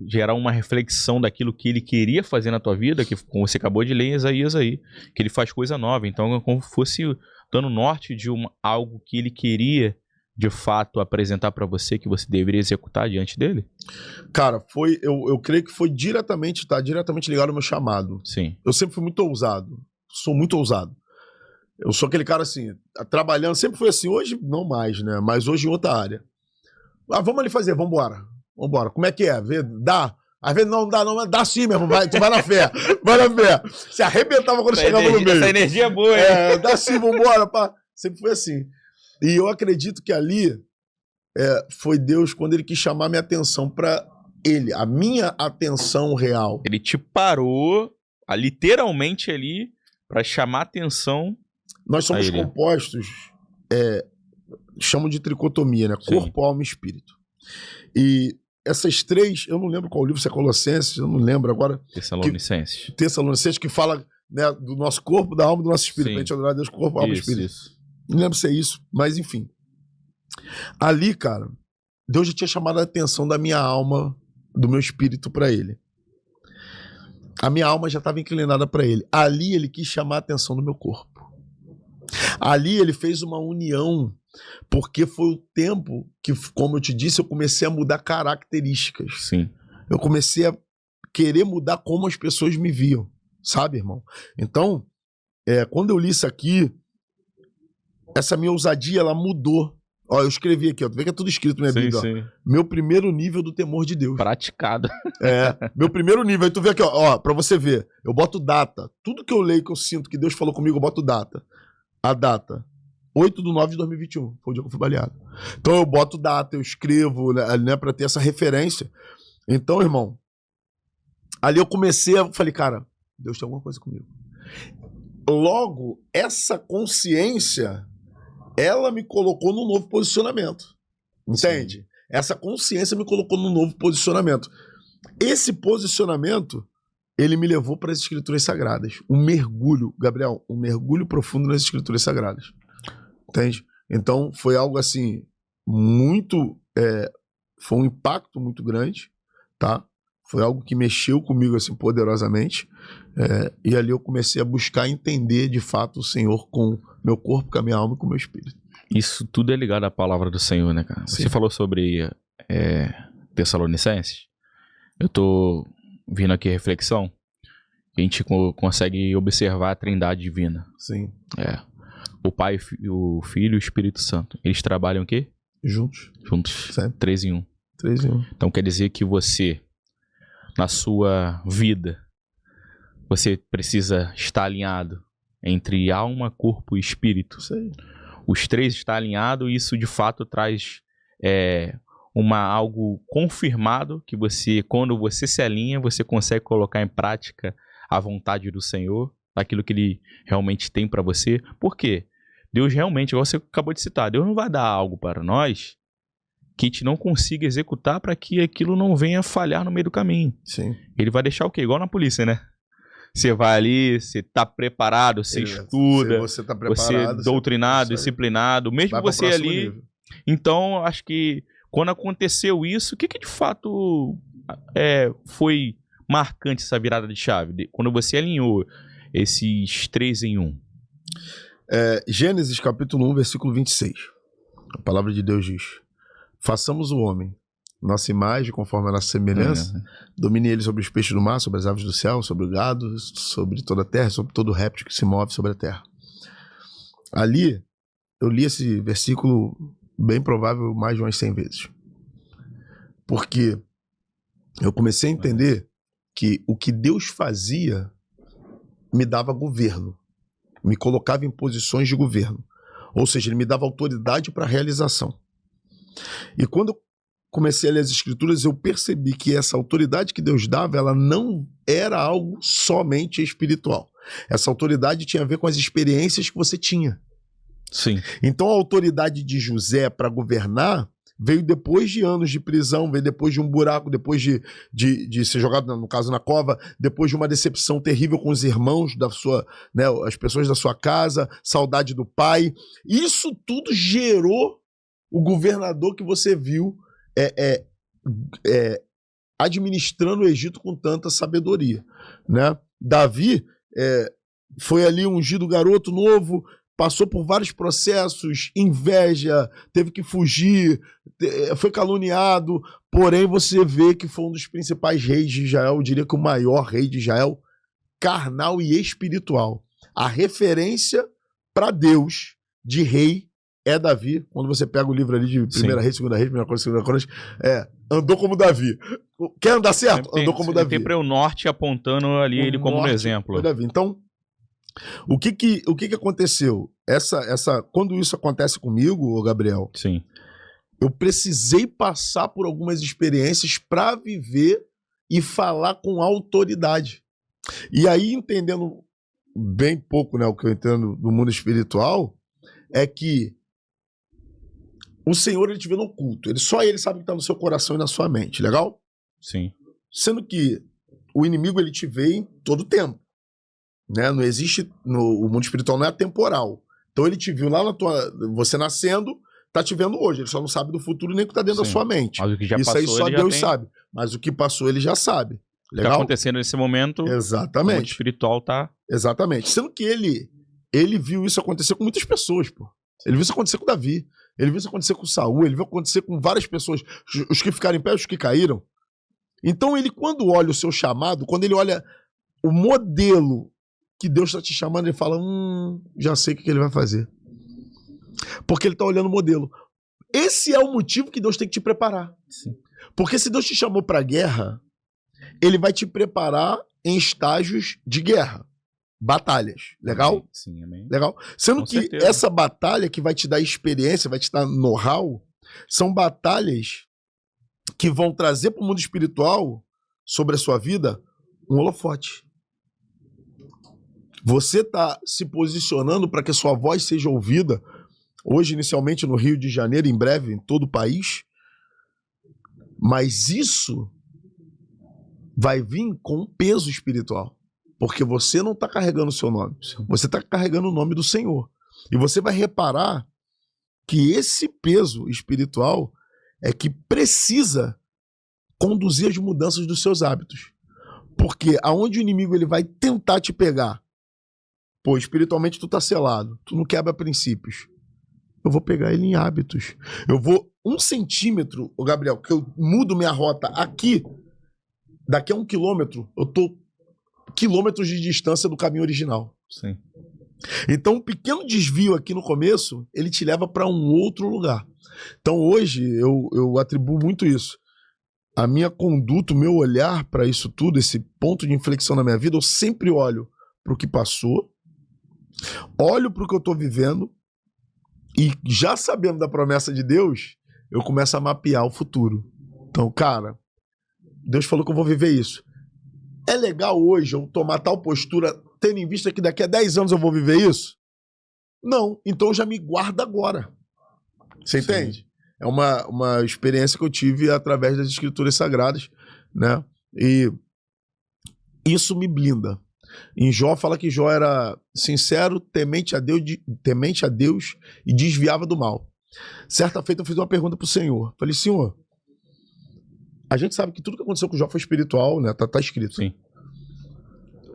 gerar uma reflexão daquilo que ele queria fazer na tua vida, que como você acabou de ler em Isaías aí, que ele faz coisa nova. Então é como se fosse dando norte de algo que ele queria de fato apresentar pra você, que você deveria executar diante dele? Cara, eu creio que foi diretamente ligado ao meu chamado. Sim. Eu sempre fui muito ousado. Sou muito ousado. Eu sou aquele cara assim, trabalhando, sempre foi assim, hoje não mais, né? Mas hoje em outra área. Ah, vamos ali fazer, vambora. Como é que é? Dá? Às vezes não dá, não, mas dá sim mesmo, tu vai na fé. Vai na fé. Se arrebentava quando chegava no meio. Essa energia é boa, hein? Dá sim, vambora, pá. Sempre foi assim. E eu acredito que ali foi Deus quando ele quis chamar minha atenção pra ele, a minha atenção real. Ele te parou, literalmente ali, pra chamar atenção. Nós somos compostos, chamam de tricotomia, né? Sim. Corpo, alma e espírito. E essas três, eu não lembro qual livro, se é Colossenses, eu não lembro agora. Tessalonicenses, que fala, né, do nosso corpo, da alma e do nosso espírito. Sim. A gente adorar Deus com corpo, alma e espírito. Isso. Não lembro se é isso, mas enfim. Ali, cara, Deus já tinha chamado a atenção da minha alma, do meu espírito pra ele. A minha alma já estava inclinada pra ele. Ali ele quis chamar a atenção do meu corpo. Ali ele fez uma união, porque foi o tempo que, como eu te disse, eu comecei a mudar características. Sim. Eu comecei a querer mudar como as pessoas me viam, sabe, irmão? Então, quando eu li isso aqui, essa minha ousadia, ela mudou. Ó, eu escrevi aqui, ó, tu vê que é tudo escrito na Bíblia. Sim. Meu primeiro nível do temor de Deus. Praticado. Meu primeiro nível. Aí tu vê aqui, ó, pra você ver. Eu boto data. Tudo que eu leio, que eu sinto que Deus falou comigo, eu boto data. A data, 8/9/2021, foi o dia que eu fui baleado. Então eu boto data, eu escrevo, né, pra ter essa referência. Então, irmão, ali eu falei, cara, Deus tem alguma coisa comigo. Logo, essa consciência, ela me colocou num novo posicionamento. Entende? Sim. Essa consciência me colocou num novo posicionamento. Esse posicionamento, ele me levou para as Escrituras Sagradas. Um mergulho, Gabriel, um mergulho profundo nas Escrituras Sagradas. Entende? Então, foi algo assim, muito... foi um impacto muito grande, tá? Foi algo que mexeu comigo, assim, poderosamente. E ali eu comecei a buscar entender, de fato, o Senhor com meu corpo, com a minha alma e com o meu espírito. Isso tudo é ligado à palavra do Senhor, né, cara? Sim. Você falou sobre Tessalonicenses. Eu tô vindo aqui a reflexão. A gente consegue observar a trindade divina. Sim. O Pai, o Filho e o Espírito Santo. Eles trabalham o quê? Juntos. 3 em 1. 3 em 1. Então quer dizer que você, na sua vida, você precisa estar alinhado entre alma, corpo e espírito. Isso aí. Os três estão alinhados e isso de fato traz algo confirmado que você, quando você se alinha, você consegue colocar em prática a vontade do Senhor, aquilo que Ele realmente tem para você. Por quê? Deus realmente, igual você acabou de citar, Deus não vai dar algo para nós que a gente não consiga executar para que aquilo não venha falhar no meio do caminho. Sim. Ele vai deixar o quê? Igual na polícia, né? Você vai ali, você tá preparado, você estuda, você tá preparado, você doutrinado, disciplinado, mesmo você ali. Nível. Então, acho que quando aconteceu isso, o que de fato foi marcante essa virada de chave? Quando você alinhou esses 3 em 1? Gênesis capítulo 1, versículo 26. A palavra de Deus diz: façamos o homem, nossa imagem, conforme a nossa semelhança, domine ele sobre os peixes do mar, sobre as aves do céu, sobre o gado, sobre toda a terra, sobre todo réptil que se move sobre a terra. Ali, eu li esse versículo, bem provável, mais de umas 100 vezes. Porque eu comecei a entender que o que Deus fazia me dava governo, me colocava em posições de governo. Ou seja, ele me dava autoridade para a realização. E quando eu comecei a ler as escrituras, eu percebi que essa autoridade que Deus dava, ela não era algo somente espiritual. Essa autoridade tinha a ver com as experiências que você tinha. Sim. Então a autoridade de José para governar veio depois de anos de prisão, veio depois de um buraco, depois de ser jogado, no caso, na cova, depois de uma decepção terrível com os irmãos da sua, né, as pessoas da sua casa, saudade do pai. Isso tudo gerou o governador que você viu administrando o Egito com tanta sabedoria, né? Davi foi ali ungido garoto novo, passou por vários processos, inveja, teve que fugir, foi caluniado, porém você vê que foi um dos principais reis de Israel, eu diria que o maior rei de Israel, carnal e espiritual. A referência para Deus de rei é Davi. Quando você pega o livro ali de Primeira Reis, Segunda Reis, Primeira Crônica, Segunda Crônica, andou como Davi. Quer andar certo? Andou como Davi. Sempre o norte apontando ali ele como um exemplo. Davi. Então, o que aconteceu? Quando isso acontece comigo, Gabriel, sim, eu precisei passar por algumas experiências para viver e falar com autoridade. E aí, entendendo bem pouco, né, o que eu entendo do mundo espiritual, é que o Senhor, ele te vê no oculto. Só ele sabe o que está no seu coração e na sua mente, legal? Sim. Sendo que o inimigo, ele te vê em todo tempo. Né? Não existe, o mundo espiritual não é atemporal. Então ele te viu lá você nascendo, tá te vendo hoje. Ele só não sabe do futuro nem o que tá dentro da sua mente. Mas o que já Isso passou, aí só Deus sabe. Mas o que passou, ele já sabe. Legal? O que tá acontecendo nesse momento, exatamente, o mundo espiritual tá... Exatamente. Sendo que ele viu isso acontecer com muitas pessoas, pô. Ele viu isso acontecer com Davi. Ele viu isso acontecer com Saul. Ele viu acontecer com várias pessoas. Os que ficaram em pé, os que caíram. Então ele, quando olha o seu chamado, quando ele olha o modelo que Deus está te chamando, ele fala, já sei o que ele vai fazer. Porque ele está olhando o modelo. Esse é o motivo que Deus tem que te preparar. Sim. Porque se Deus te chamou para a guerra, ele vai te preparar em estágios de guerra. Batalhas. Legal? Sim, amém. Legal? Sendo Com que certeza. essa batalha que vai te dar experiência, vai te dar know-how, são batalhas que vão trazer para o mundo espiritual, sobre a sua vida, um holofote. Você está se posicionando para que a sua voz seja ouvida, hoje inicialmente no Rio de Janeiro, em breve em todo o país, mas isso vai vir com um peso espiritual, porque você não está carregando o seu nome, você está carregando o nome do Senhor. E você vai reparar que esse peso espiritual é que precisa conduzir as mudanças dos seus hábitos. Porque aonde o inimigo ele vai tentar te pegar, pô, espiritualmente tu tá selado, tu não quebra princípios. Eu vou pegar ele em hábitos. Eu vou 1 centímetro, ô Gabriel, que eu mudo minha rota aqui, daqui a 1 quilômetro, eu tô quilômetros de distância do caminho original. Sim. Então, um pequeno desvio aqui no começo, ele te leva para um outro lugar. Então, hoje, eu atribuo muito isso. A minha conduta, o meu olhar para isso tudo, esse ponto de inflexão na minha vida, eu sempre olho para o que passou olho para o que eu estou vivendo e já sabendo da promessa de Deus, eu começo a mapear o futuro. Então, cara, Deus falou que eu vou viver isso. É legal hoje eu tomar tal postura, tendo em vista que daqui a 10 anos eu vou viver isso? Não, então eu já me guardo agora. Você entende? É uma experiência que eu tive através das escrituras sagradas, né? E isso me blinda. Em Jó fala que Jó era sincero, temente a Deus e desviava do mal. Certa feita eu fiz uma pergunta pro Senhor. Falei, Senhor, a gente sabe que tudo que aconteceu com Jó foi espiritual, né? Tá escrito. Sim.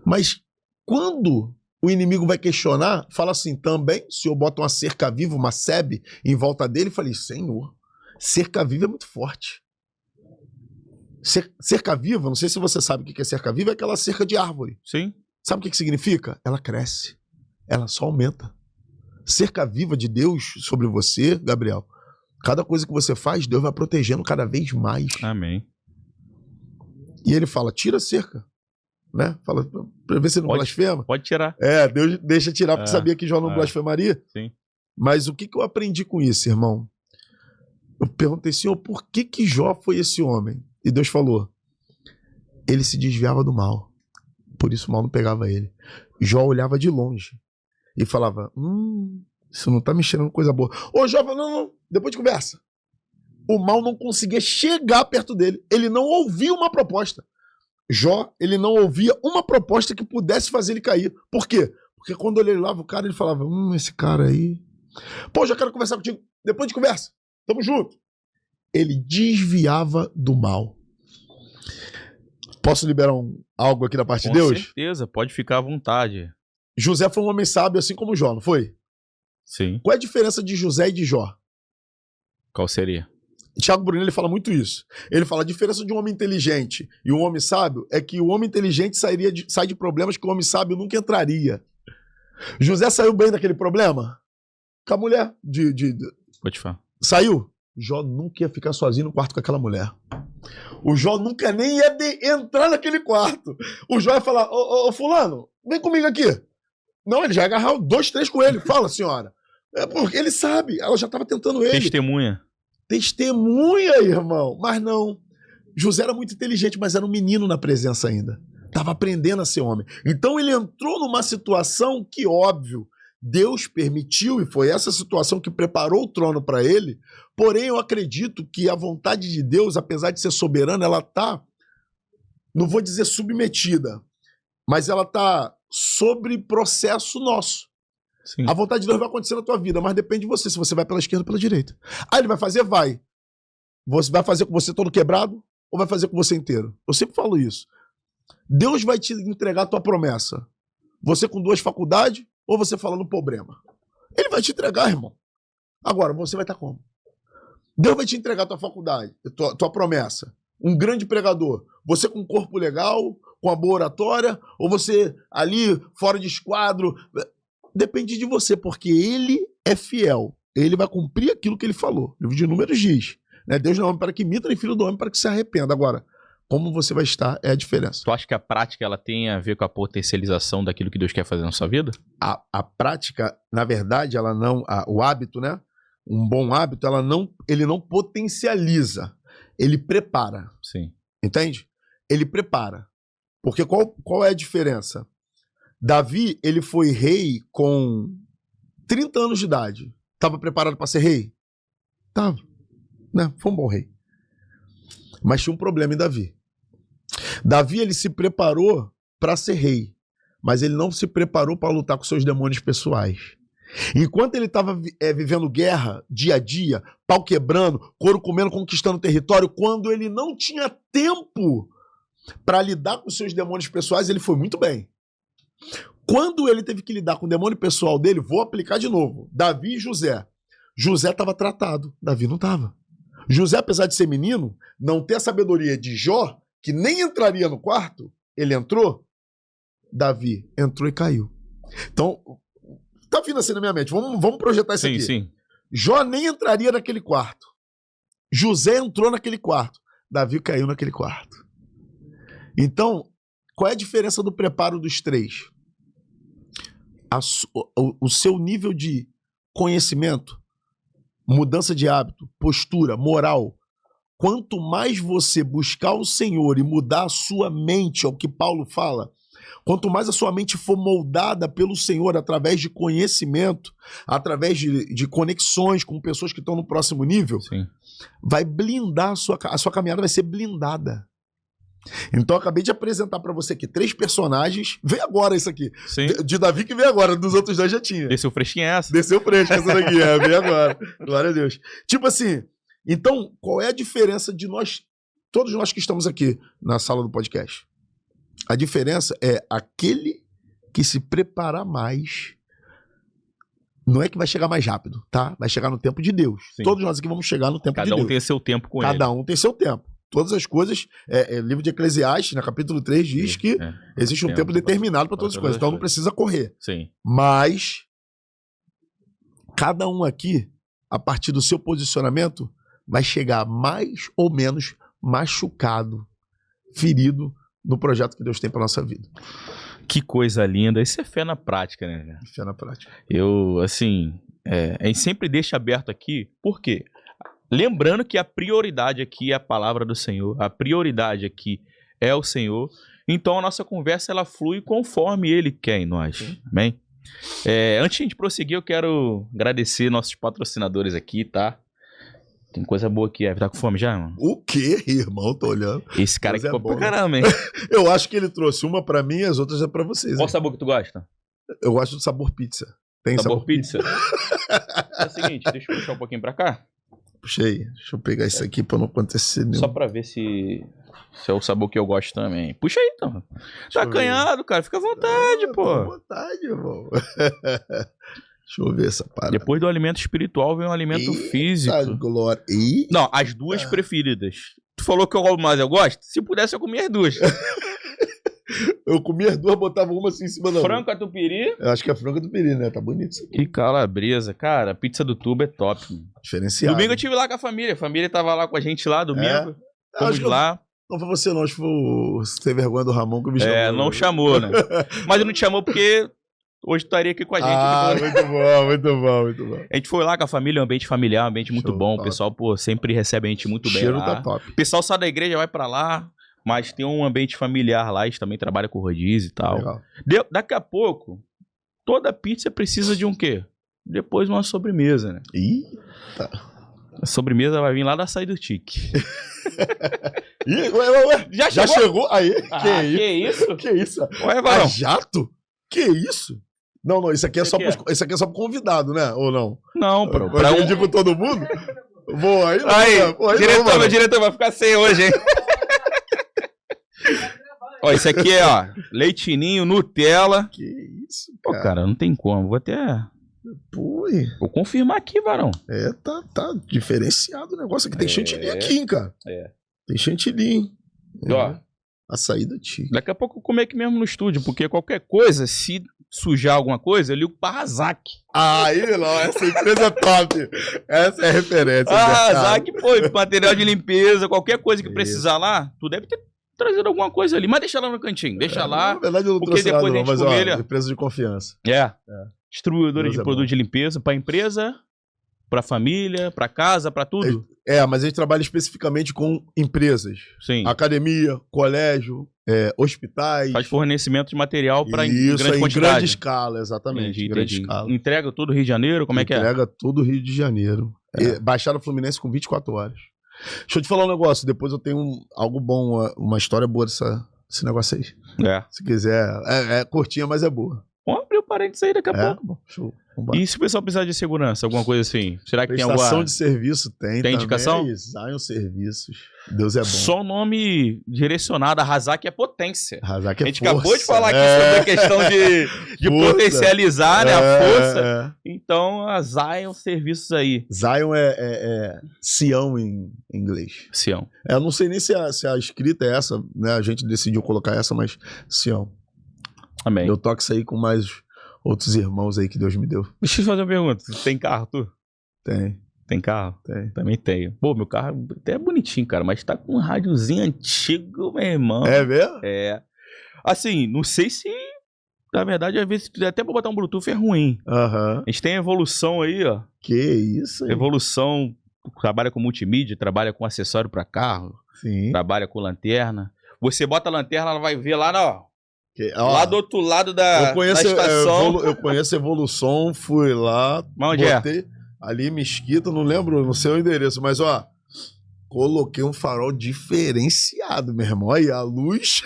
Mas quando o inimigo vai questionar, fala assim, também, o Senhor bota uma cerca viva, uma sebe em volta dele, falei, Senhor, cerca viva é muito forte. Cerca viva, não sei se você sabe o que é cerca viva, é aquela cerca de árvore. Sim. Sabe o que significa? Ela cresce, ela só aumenta. Cerca viva de Deus sobre você, Gabriel, cada coisa que você faz, Deus vai protegendo cada vez mais. Amém. E ele fala, tira a cerca. Né? Fala, pra ver se não blasfema. Pode tirar. Deus deixa tirar, porque sabia que Jó não blasfemaria. Sim. Mas o que eu aprendi com isso, irmão? Eu perguntei, Senhor, por que Jó foi esse homem? E Deus falou, ele se desviava do mal, por isso o mal não pegava ele. Jó olhava de longe e falava, isso não tá me cheirando coisa boa. Ô Jó, não, depois de conversa. O mal não conseguia chegar perto dele, ele não ouvia uma proposta. Jó, ele não ouvia uma proposta que pudesse fazer ele cair. Por quê? Porque quando ele olhava o cara, ele falava, esse cara aí... Pô, já quero conversar contigo. Depois de conversa. Tamo junto. Ele desviava do mal. Posso liberar algo aqui da parte de Deus? Com certeza, pode ficar à vontade. José foi um homem sábio, assim como Jó, não foi? Sim. Qual é a diferença de José e de Jó? Qual seria? Tiago Brunel, ele fala muito isso. Ele fala, a diferença de um homem inteligente e um homem sábio é que o homem inteligente sai de problemas que o homem sábio nunca entraria. José saiu bem daquele problema? Com a mulher Potifar. Saiu? Jó nunca ia ficar sozinho no quarto com aquela mulher. O Jó nunca nem ia entrar naquele quarto. O Jó ia falar, ô fulano, vem comigo aqui. Não, ele já ia agarrar 2, 3 com ele. Fala, senhora. É porque ele sabe, ela já estava tentando ele. Testemunha, irmão. Mas não. José era muito inteligente, mas era um menino na presença ainda. Estava aprendendo a ser homem. Então ele entrou numa situação que, óbvio, Deus permitiu, e foi essa situação que preparou o trono para ele. Porém, eu acredito que a vontade de Deus, apesar de ser soberana, ela está, não vou dizer submetida, mas ela está sobre processo nosso. Sim. A vontade de Deus vai acontecer na tua vida, mas depende de você, se você vai pela esquerda ou pela direita. Aí ele vai fazer? Vai. Você vai fazer com você todo quebrado ou vai fazer com você inteiro? Eu sempre falo isso. Deus vai te entregar a tua promessa. Você com 2 faculdades ou você falando problema. Ele vai te entregar, irmão. Agora, você vai estar como? Deus vai te entregar a tua faculdade, tua promessa. Um grande pregador. Você com um corpo legal, com a boa oratória, ou você ali, fora de esquadro. Depende de você, porque ele é fiel. Ele vai cumprir aquilo que ele falou. O livro de Números diz, né? Deus não é homem para que imita, nem filho do homem para que se arrependa. Agora, como você vai estar é a diferença. Tu acha que a prática ela tem a ver com a potencialização daquilo que Deus quer fazer na sua vida? A prática, na verdade, ela não... o hábito, né? Um bom hábito, ele não potencializa. Ele prepara. Sim. Entende? Ele prepara. Porque qual é a diferença? Davi, ele foi rei com 30 anos de idade. Estava preparado para ser rei? Estava. Né? Foi um bom rei. Mas tinha um problema em Davi. Davi, ele se preparou para ser rei, mas ele não se preparou para lutar com seus demônios pessoais. Enquanto ele estava vivendo guerra, dia a dia, pau quebrando, couro comendo, conquistando território, quando ele não tinha tempo para lidar com seus demônios pessoais, ele foi muito bem. Quando ele teve que lidar com o demônio pessoal dele, vou aplicar de novo. Davi e José. José estava tratado, Davi não estava. José, apesar de ser menino, não ter a sabedoria de Jó, que nem entraria no quarto, ele entrou. Davi entrou e caiu. Então, tá vindo assim na minha mente, vamos projetar isso aqui. Sim. Jó nem entraria naquele quarto. José entrou naquele quarto. Davi caiu naquele quarto. Então, qual é a diferença do preparo dos 3? o seu nível de conhecimento, mudança de hábito, postura, moral, quanto mais você buscar o Senhor e mudar a sua mente, é o que Paulo fala, quanto mais a sua mente for moldada pelo Senhor através de conhecimento, através de conexões com pessoas que estão no próximo nível, Sim. vai blindar a sua caminhada, vai ser blindada. Então eu acabei de apresentar pra você aqui 3 personagens. Vem agora isso aqui. Sim. De Davi que vem agora, dos outros 2 já tinha. Desceu fresquinha essa. Desceu fresco essa daqui, vem agora. Glória a Deus. Tipo assim, então qual é a diferença de nós, todos nós que estamos aqui na sala do podcast? A diferença é aquele que se preparar mais, não é que vai chegar mais rápido, tá? Vai chegar no tempo de Deus. Sim. Todos nós aqui vamos chegar no tempo de Cada Deus. um tem seu tempo com ele. Cada um tem seu tempo. Todas as coisas, livro de Eclesiastes, no capítulo 3, diz que existe um tempo determinado para todas as coisas. Então não precisa correr. Sim. Mas cada um aqui, a partir do seu posicionamento, vai chegar mais ou menos machucado, ferido no projeto que Deus tem para nossa vida. Que coisa linda. Isso é fé na prática, né, cara? Fé na prática. Eu, assim, a gente sempre deixa aberto aqui. Por quê? Lembrando que a prioridade aqui é a palavra do Senhor. A prioridade aqui é o Senhor. Então a nossa conversa ela flui conforme Ele quer em nós. Sim. Amém? Antes de a gente prosseguir, eu quero agradecer nossos patrocinadores aqui, tá? Tem coisa boa aqui. Tá com fome já, mano? O quê, irmão? Tô olhando. Esse cara aqui ficou pra caramba, hein? Eu acho que ele trouxe uma pra mim e as outras é pra vocês. Qual sabor que tu gosta? Eu gosto do sabor pizza. Tem sabor pizza? É o seguinte, deixa eu puxar um pouquinho pra cá. Puxei. Deixa eu pegar isso aqui pra não acontecer nenhum. Só pra ver se é o sabor que eu gosto também. Puxa aí, então. Tá acanhado, cara. Fica à vontade, pô. Fica à vontade, irmão. Deixa eu ver essa parada. Depois do alimento espiritual vem um alimento físico. Glória. Não, as duas preferidas. Tu falou que eu gosto? Se pudesse, eu comia as duas. Eu comia as duas, botava uma assim em cima da outra. Frango catupiry? Eu acho que é frango catupiry, né? Tá bonito isso aqui. E calabresa. Cara, a pizza do tubo é top. Diferenciado. Domingo eu estive lá com a família. A família tava lá com a gente lá, domingo. Fomos lá. Não foi você não, acho que foi o sem vergonha do Ramon que me chamou. Não chamou, né? Mas ele não te chamou porque hoje estaria aqui com a gente. Muito bom, muito bom, muito bom. A gente foi lá com a família, um ambiente familiar, um ambiente muito bom. Top. O pessoal, pô, sempre recebe a gente muito bem lá. O cheiro tá top. O pessoal sai da igreja, vai pra lá, mas tem um ambiente familiar lá, a gente também trabalha com rodízio e tal. Legal. Daqui a pouco, toda pizza precisa de um quê? Depois uma sobremesa, né? Eita. A sobremesa vai vir lá da saída do Tique. Ué, já chegou? Aí, que isso? Que isso? Ué, Varão. Jato? Que isso? Não, isso aqui é só pro convidado, né? Ou não? Não, pra eu com todo mundo? Vou aí, meu diretor vai ficar sem hoje, hein? Ó, isso aqui é, leitinho, Nutella. Que isso, cara. Pô, cara, não tem como. Vou até... Pui. Vou confirmar aqui, Varão. Tá diferenciado o negócio aqui. Tem chantilly aqui, hein, cara. Tem chantilly, hein. Ó. A saída Tique. Daqui a pouco eu comer aqui mesmo no estúdio, porque qualquer coisa, se sujar alguma coisa, eu ligo pra Hazak. Aí, não, essa empresa é top. Essa é a referência. Hazak, pô, material de limpeza, qualquer coisa que precisar lá, tu deve ter trazido alguma coisa ali. Mas deixa lá no cantinho, deixa lá. Na verdade eu não trouxe nada, não, mas empresa de confiança. Distribuidora de produtos de limpeza pra empresa, pra família, pra casa, pra tudo. Mas a gente trabalha especificamente com empresas. Sim. Academia, colégio, hospitais. Faz fornecimento de material para grande quantidade. Em grande escala, exatamente. Grande escala. Entrega todo o Rio de Janeiro? Como é que é? Entrega todo o Rio de Janeiro. Baixada Fluminense com 24 horas. Deixa eu te falar um negócio. Depois eu tenho algo bom, uma história boa desse negócio aí. Se quiser. É curtinha, mas é boa. Vamos abrir o parênteses aí daqui a pouco. Pô. Show. E se o pessoal precisar de segurança, alguma coisa assim? Será que tem alguma... de serviço tem indicação? Zion Serviços. Deus é bom. Só o nome direcionado. A Hazak é potência. Hazak é força. A gente acabou de falar aqui sobre a questão de potencializar, né, a força. Então, a Zion Serviços aí. Zion é Sião em inglês. Sião. Eu não sei nem se a escrita é essa, né? A gente decidiu colocar essa, mas Sião. Amém. Eu toco isso aí com mais outros irmãos aí que Deus me deu. Deixa eu fazer uma pergunta. Tem carro, tu? Tem. Tem carro? Tem. Também tenho. Pô, meu carro até é bonitinho, cara, mas tá com um rádiozinho antigo, meu irmão. É mesmo? É. Assim, não sei se na verdade, às vezes, até pra botar um Bluetooth é ruim. Aham. A gente tem evolução aí, ó. Que isso aí. Evolução, trabalha com multimídia, trabalha com acessório pra carro, Sim. trabalha com lanterna. Você bota a lanterna, ela vai ver lá, ó, Ó, lá do outro lado da estação. Eu conheço a Evolução, fui lá, Mas onde botei ali em Mesquita, não sei o endereço, mas ó, coloquei um farol diferenciado, meu irmão. Aí a luz,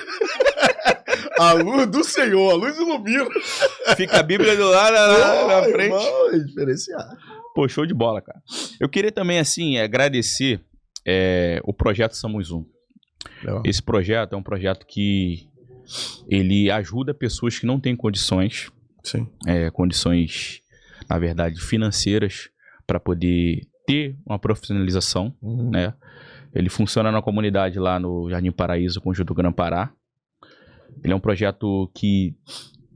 a luz do Senhor, a luz ilumina. Fica a Bíblia do lado na frente. Irmão, é diferenciado. Pô, show de bola, cara. Eu queria também, assim, agradecer o projeto Somos Um. Legal. Esse projeto é um projeto que ele ajuda pessoas que não têm condições, Sim. Condições, na verdade, financeiras, para poder ter uma profissionalização, né? Ele funciona na comunidade lá no Jardim Paraíso, Conjunto Grã-Pará. Ele é um projeto que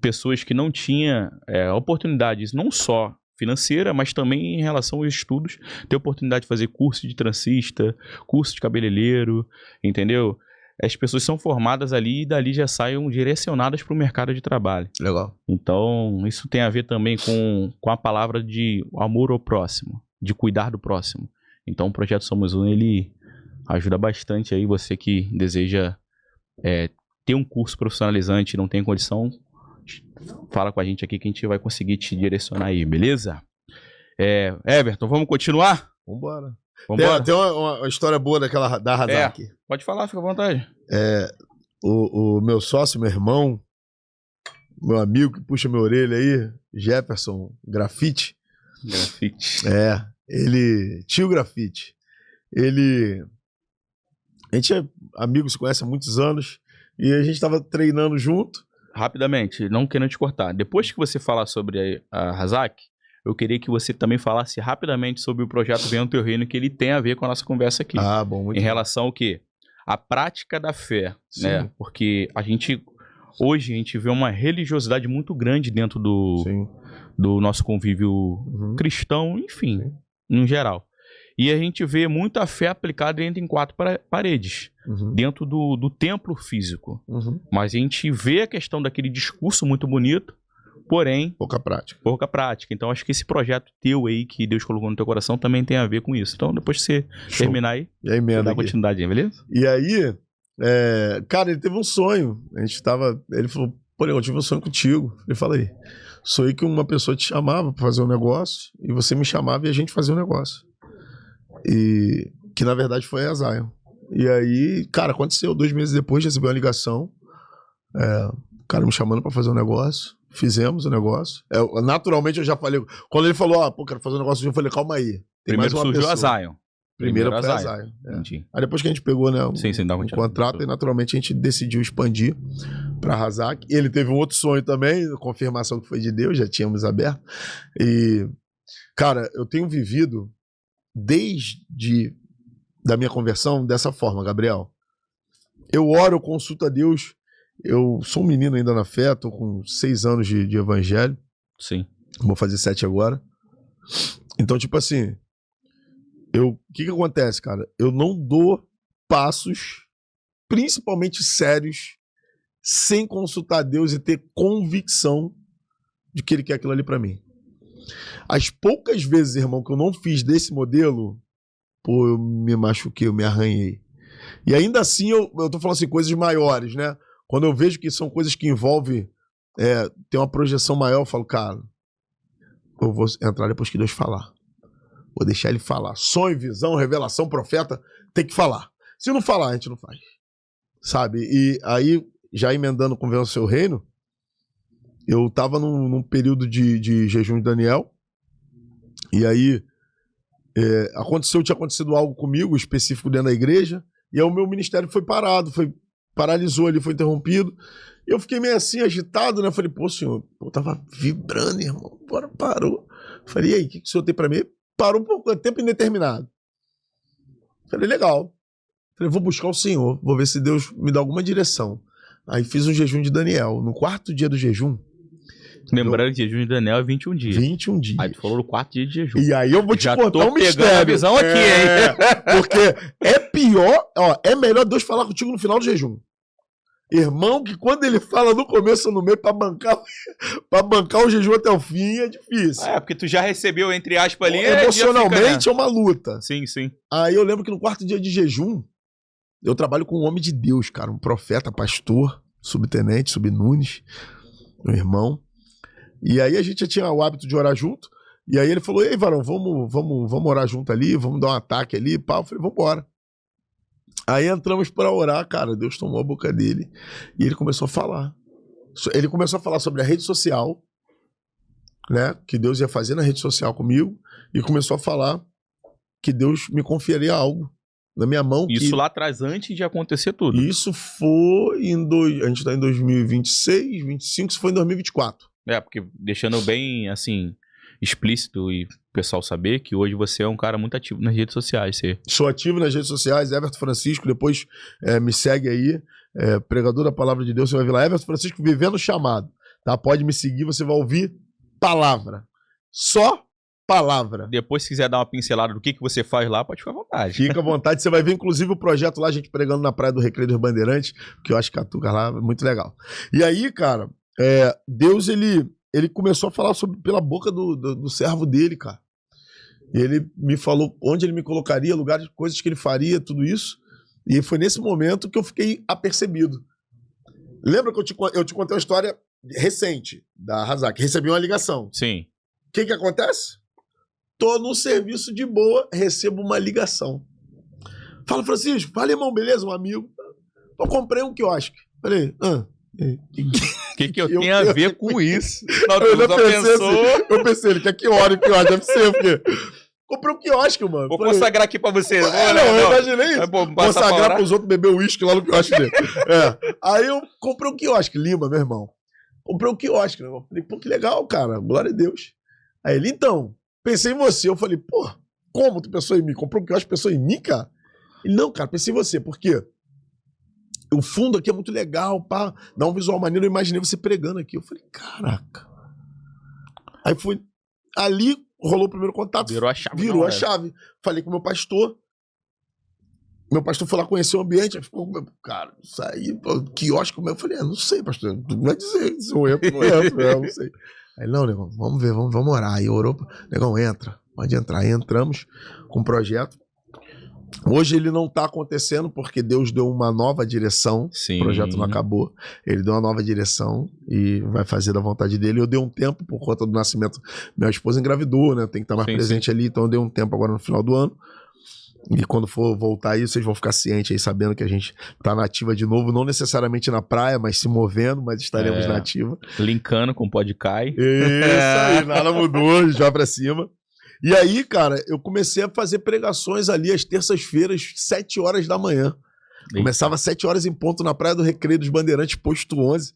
pessoas que não tinham oportunidades, não só financeira, mas também em relação aos estudos, ter oportunidade de fazer curso de transista, curso de cabeleireiro, entendeu? As pessoas são formadas ali e dali já saem direcionadas para o mercado de trabalho. Legal. Então, isso tem a ver também com a palavra de amor ao próximo, de cuidar do próximo. Então, o Projeto Somos Um, ele ajuda bastante aí você que deseja ter um curso profissionalizante e não tem condição, fala com a gente aqui que a gente vai conseguir te direcionar aí, beleza? Everton, vamos continuar? Vambora. Vambora? Tem uma história boa da Hazak. Pode falar, fica à vontade. O meu sócio, meu irmão, meu amigo que puxa minha orelha aí, Jefferson Grafite. Tio Grafite. A gente é amigo, se conhece há muitos anos, e a gente estava treinando junto. Rapidamente, não querendo te cortar. Depois que você falar sobre a Hazak, eu queria que você também falasse rapidamente sobre o projeto Venha ao Teu Reino, que ele tem a ver com a nossa conversa aqui. Ah, bom, muito em relação ao quê? A prática da fé, né? Porque hoje a gente vê uma religiosidade muito grande dentro do nosso convívio cristão, enfim, no geral. E a gente vê muita fé aplicada dentro em 4 paredes, dentro do templo físico. Mas a gente vê a questão daquele discurso muito bonito, porém... Pouca prática. Então, acho que esse projeto teu aí, que Deus colocou no teu coração, também tem a ver com isso. Então, depois que você terminar aí, dá continuidade aí, beleza? E aí, cara, ele teve um sonho. Ele falou, pô, eu tive um sonho contigo. Ele falou aí, sonhei que uma pessoa te chamava pra fazer um negócio, e você me chamava e a gente fazia um negócio. E que, na verdade, foi a Zion. E aí, cara, aconteceu. 2 meses depois, recebi uma ligação. O cara me chamando pra fazer um negócio. Fizemos o negócio. Naturalmente eu já falei. Quando ele falou, quero fazer um negócio, eu falei, calma aí. Primeiro surgiu a Zion. Primeiro foi a Zion. Aí depois que a gente pegou, né, um contrato, e naturalmente a gente decidiu expandir pra Hazak. E ele teve um outro sonho também, confirmação que foi de Deus, já tínhamos aberto. E, cara, eu tenho vivido desde da minha conversão dessa forma, Gabriel. Eu oro, eu consulto a Deus. Eu sou um menino ainda na fé, tô com 6 anos de evangelho. Sim. Vou fazer 7 agora. Então, tipo assim, o que acontece, cara? Eu não dou passos, principalmente sérios, sem consultar Deus e ter convicção de que Ele quer aquilo ali pra mim. As poucas vezes, irmão, que eu não fiz desse modelo, eu me machuquei, eu me arranhei. E ainda assim, eu tô falando assim, coisas maiores, né? Quando eu vejo que são coisas que envolvem ter uma projeção maior, eu falo, cara, eu vou entrar depois que Deus falar. Vou deixar Ele falar. Sonho, visão, revelação, profeta, tem que falar. Se não falar, a gente não faz. Sabe? E aí, já emendando com Venha ao Seu Reino, eu tava num período de jejum de Daniel, e aí tinha acontecido algo comigo, específico dentro da igreja, e aí o meu ministério foi paralisou ali, foi interrompido. Eu fiquei meio assim, agitado, né? Falei, senhor, eu tava vibrando, irmão. Agora parou. Falei, e aí, o que o senhor tem pra mim? Parou por tempo indeterminado. Falei, legal. Falei, vou buscar o Senhor, vou ver se Deus me dá alguma direção. Aí fiz um jejum de Daniel. No 4º dia do jejum... Lembrando que o jejum de Daniel é 21 dias. 21 dias. Aí tu falou no 4º dia de jejum. E aí eu vou te contar um mistério. A visão aqui, hein? Porque é pior, é melhor Deus falar contigo no final do jejum. Irmão, que quando ele fala no começo ou no meio, pra bancar o jejum até o fim é difícil. Porque tu já recebeu, entre aspas, ali. Emocionalmente é uma luta. Sim, sim. Aí eu lembro que no 4º dia de jejum, eu trabalho com um homem de Deus, cara, um profeta, pastor, subtenente, subnunes, meu irmão. E aí a gente já tinha o hábito de orar junto. E aí ele falou: ei, varão, vamos orar junto ali, vamos dar um ataque ali, pá. Eu falei: vambora. Aí entramos para orar, cara, Deus tomou a boca dele e ele começou a falar. Ele começou a falar sobre a rede social, né, que Deus ia fazer na rede social comigo, e começou a falar que Deus me confiaria algo na minha mão. Isso lá atrás, antes de acontecer tudo. Isso foi a gente tá em 2026, 25, isso foi em 2024. Porque deixando bem, assim, explícito e o pessoal saber que hoje você é um cara muito ativo nas redes sociais. Sou ativo nas redes sociais, Everton Francisco, depois me segue aí, pregador da palavra de Deus, você vai ver lá, Everton Francisco Vivendo o Chamado, tá? Pode me seguir, você vai ouvir palavra, só palavra. Depois, se quiser dar uma pincelada do que você faz lá, pode ficar à vontade. Fica à vontade, você vai ver inclusive o projeto lá, a gente pregando na Praia do Recreio dos Bandeirantes, que eu acho que Catuca lá é muito legal. E aí, cara, Deus, ele começou a falar pela boca do servo dele, cara. Ele me falou onde ele me colocaria, lugares, coisas que ele faria, tudo isso. E foi nesse momento que eu fiquei apercebido. Lembra que eu te contei uma história recente da Razak? Recebi uma ligação. Sim. O que acontece? Tô no serviço de boa, recebo uma ligação. Fala, Francisco. Fala, irmão, beleza? Um amigo. Eu comprei um quiosque. Falei, O que eu tenho a ver com isso? Não, eu pensei, ele quer que ore o quiosque, deve ser, porque... Comprei um quiosque, mano. Vou consagrar aqui pra você. Eu imaginei isso. Consagrar pros outros beber uísque lá no quiosque dele. Aí eu comprei um quiosque, Lima, meu irmão. Comprei um quiosque, né? Eu falei, pô, que legal, cara, glória a Deus. Aí ele, então, pensei em você. Eu falei, pô, como tu pensou em mim? Comprou um quiosque, pensou em mim, cara? Ele, não, cara, pensei em você, por quê? O fundo aqui é muito legal, pá, dá um visual maneiro, eu imaginei você pregando aqui. Eu falei, caraca. Aí foi, ali rolou o primeiro contato. Virou a chave. Falei com o meu pastor. Meu pastor foi lá conhecer o ambiente, aí ficou, cara, isso aí, pô, quiosque, eu falei, não sei, pastor, tu vai dizer se eu entro, não sei. Aí, não, negão, vamos ver, vamos orar. Aí orou, negão, entra, pode entrar. Aí entramos com o projeto. Hoje ele não está acontecendo porque Deus deu uma nova direção. Sim. O projeto não acabou. Ele deu uma nova direção e vai fazer da vontade dele. Eu dei um tempo por conta do nascimento. Minha esposa engravidou, né? Tem que estar mais presente ali. Então eu dei um tempo agora no final do ano. E quando for voltar aí, vocês vão ficar cientes aí, sabendo que a gente tá na ativa de novo. Não necessariamente na praia, mas se movendo, mas estaremos na ativa. Linkando com o Podcai. Isso aí, nada mudou, já pra cima. E aí, cara, eu comecei a fazer pregações ali às terças-feiras, 7 horas da manhã. Eita. Começava às 7 horas em ponto na Praia do Recreio dos Bandeirantes, posto 11.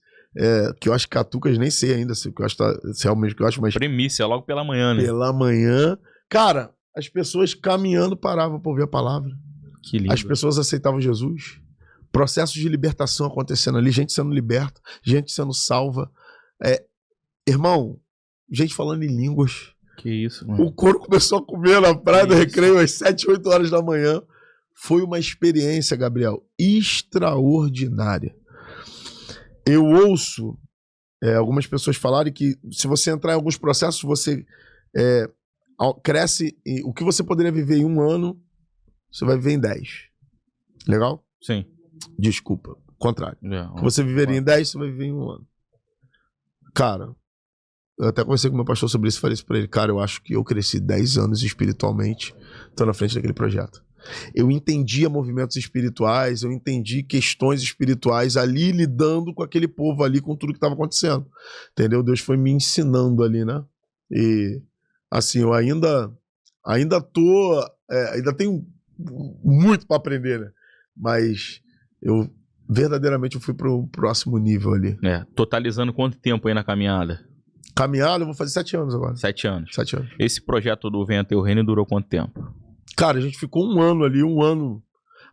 Que eu acho que Catucas, nem sei ainda se eu acho, se é o mesmo que eu acho, mas... Primícia, logo pela manhã, né? Pela manhã. Cara, as pessoas caminhando paravam para ouvir a palavra. Que lindo. As pessoas aceitavam Jesus. Processos de libertação acontecendo ali, gente sendo liberta, gente sendo salva. Irmão, gente falando em línguas. Que isso, mano. O couro começou a comer na Praia do Recreio às 7, 8 horas da manhã. Foi uma experiência, Gabriel, extraordinária. Eu ouço algumas pessoas falarem que se você entrar em alguns processos, você cresce. O que você poderia viver em 1 ano, você vai viver em 10. Legal? Sim. Desculpa. Contrário. O que você viveria em 10, você vai viver em 1 ano. Cara, eu até conversei com meu pastor sobre isso e falei isso pra ele. Cara, eu acho que eu cresci 10 anos espiritualmente, tô na frente daquele projeto. Eu entendia movimentos espirituais, eu entendi questões espirituais ali, lidando com aquele povo ali, com tudo que estava acontecendo. Entendeu? Deus foi me ensinando ali, né? E, assim, eu ainda tenho muito para aprender, né? Mas eu verdadeiramente fui pro próximo nível ali. Totalizando quanto tempo aí na caminhada? Caminhada, eu vou fazer 7 anos agora. 7 anos. 7 anos. Esse projeto do Venha Teu Reino durou quanto tempo? Cara, a gente ficou 1 ano ali, 1 ano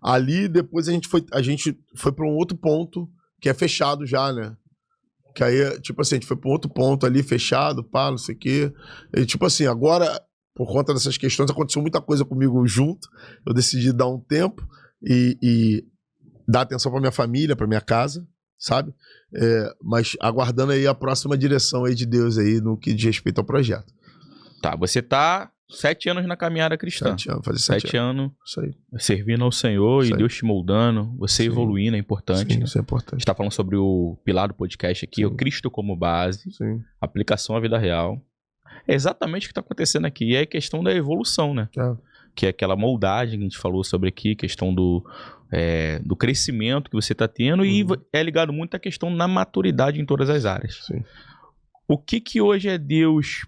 ali, depois a gente foi para um outro ponto que é fechado já, né? Que aí, tipo assim, a gente foi para um outro ponto ali, fechado, pá, não sei o quê. E, tipo assim, agora, por conta dessas questões, aconteceu muita coisa comigo junto. Eu decidi dar um tempo e dar atenção para minha família, para minha casa. sabe? Mas aguardando aí a próxima direção aí de Deus aí no que diz respeito ao projeto. Tá, você tá 7 anos na caminhada cristã. 7 anos, fazer 7 anos Isso aí. servindo ao Senhor Isso e aí. Deus te moldando, você Sim. evoluindo, é importante. Sim, A isso é gente importante. tá falando sobre o pilar do podcast aqui, Sim. o Cristo como base, Sim. aplicação à vida real. É exatamente o que tá acontecendo aqui. E é a questão da evolução, né? Que é aquela moldagem que a gente falou sobre aqui, questão do crescimento que você tá tendo e é ligado muito à questão da maturidade em todas as áreas. Sim. O que hoje é Deus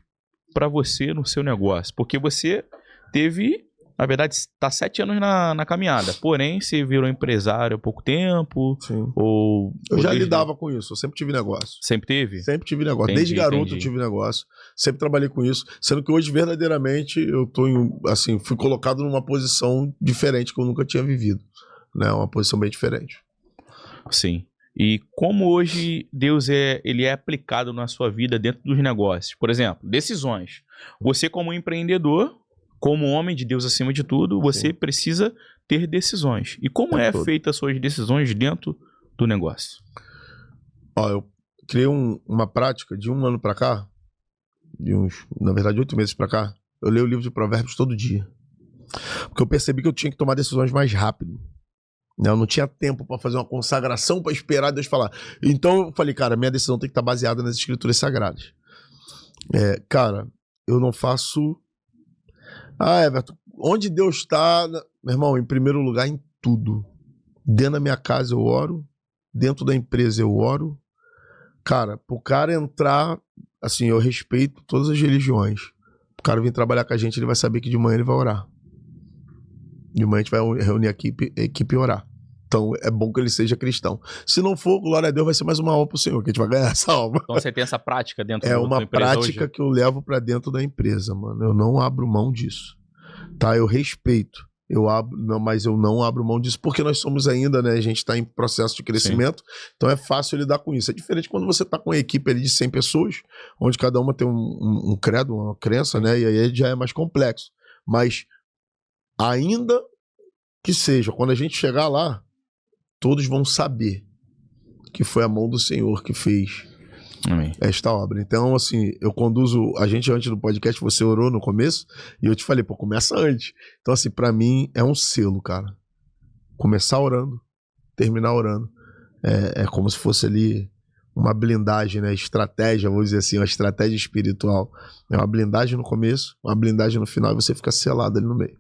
pra você no seu negócio? Porque você teve, na verdade, tá 7 anos na caminhada, porém você virou empresário há pouco tempo, Sim. ou... Eu já desde- lidava com isso, eu sempre tive negócio. Sempre teve? Sempre tive negócio. Entendi, Desde garoto entendi. eu tive negócio. Sempre trabalhei com isso. Sendo que hoje, verdadeiramente, eu tô fui colocado numa posição diferente que eu nunca tinha vivido. Né? Uma posição bem diferente. Sim. E como hoje Deus ele é aplicado na sua vida dentro dos negócios? Por exemplo, decisões. Você como empreendedor, como homem de Deus acima de tudo, você Sim. precisa ter decisões. E como É é todo. feita as suas decisões dentro do negócio? Ó, eu criei uma prática de 1 ano pra cá, na verdade, 8 meses pra cá, eu leio o livro de Provérbios todo dia. Porque eu percebi que eu tinha que tomar decisões mais rápido. Né? Eu não tinha tempo pra fazer uma consagração pra esperar Deus falar. Então eu falei, cara, minha decisão tem que estar baseada nas escrituras sagradas. Cara, eu não faço... Everton, onde Deus está... Meu irmão, em primeiro lugar, em tudo. Dentro da minha casa eu oro, dentro da empresa eu oro. Cara, pro cara entrar, assim, eu respeito todas as religiões. O cara vir trabalhar com a gente, ele vai saber que de manhã ele vai orar. De manhã a gente vai reunir a equipe e orar. Então é bom que ele seja cristão. Se não for, glória a Deus, vai ser mais uma alma pro Senhor, que a gente vai ganhar essa alma. Então você tem essa prática dentro É da uma empresa prática hoje? que eu levo pra dentro da empresa, mano. Eu não abro mão disso. Tá? Eu respeito. Mas eu não abro mão disso, porque nós somos ainda, né? A gente tá em processo de crescimento, então é fácil lidar com isso. É diferente quando você tá com uma equipe ali de 100 pessoas, onde cada uma tem um credo, uma crença, né? E aí já é mais complexo. Mas ainda que seja, quando a gente chegar lá, todos vão saber que foi a mão do Senhor que fez Amém. esta obra. Então, assim, eu conduzo a gente antes do podcast, você orou no começo, e eu te falei, pô, começa antes. Então, assim, pra mim é um selo, cara. Começar orando, terminar orando. É como se fosse ali uma blindagem, né? Estratégia, vou dizer assim, uma estratégia espiritual. É uma blindagem no começo, uma blindagem no final, e você fica selado ali no meio.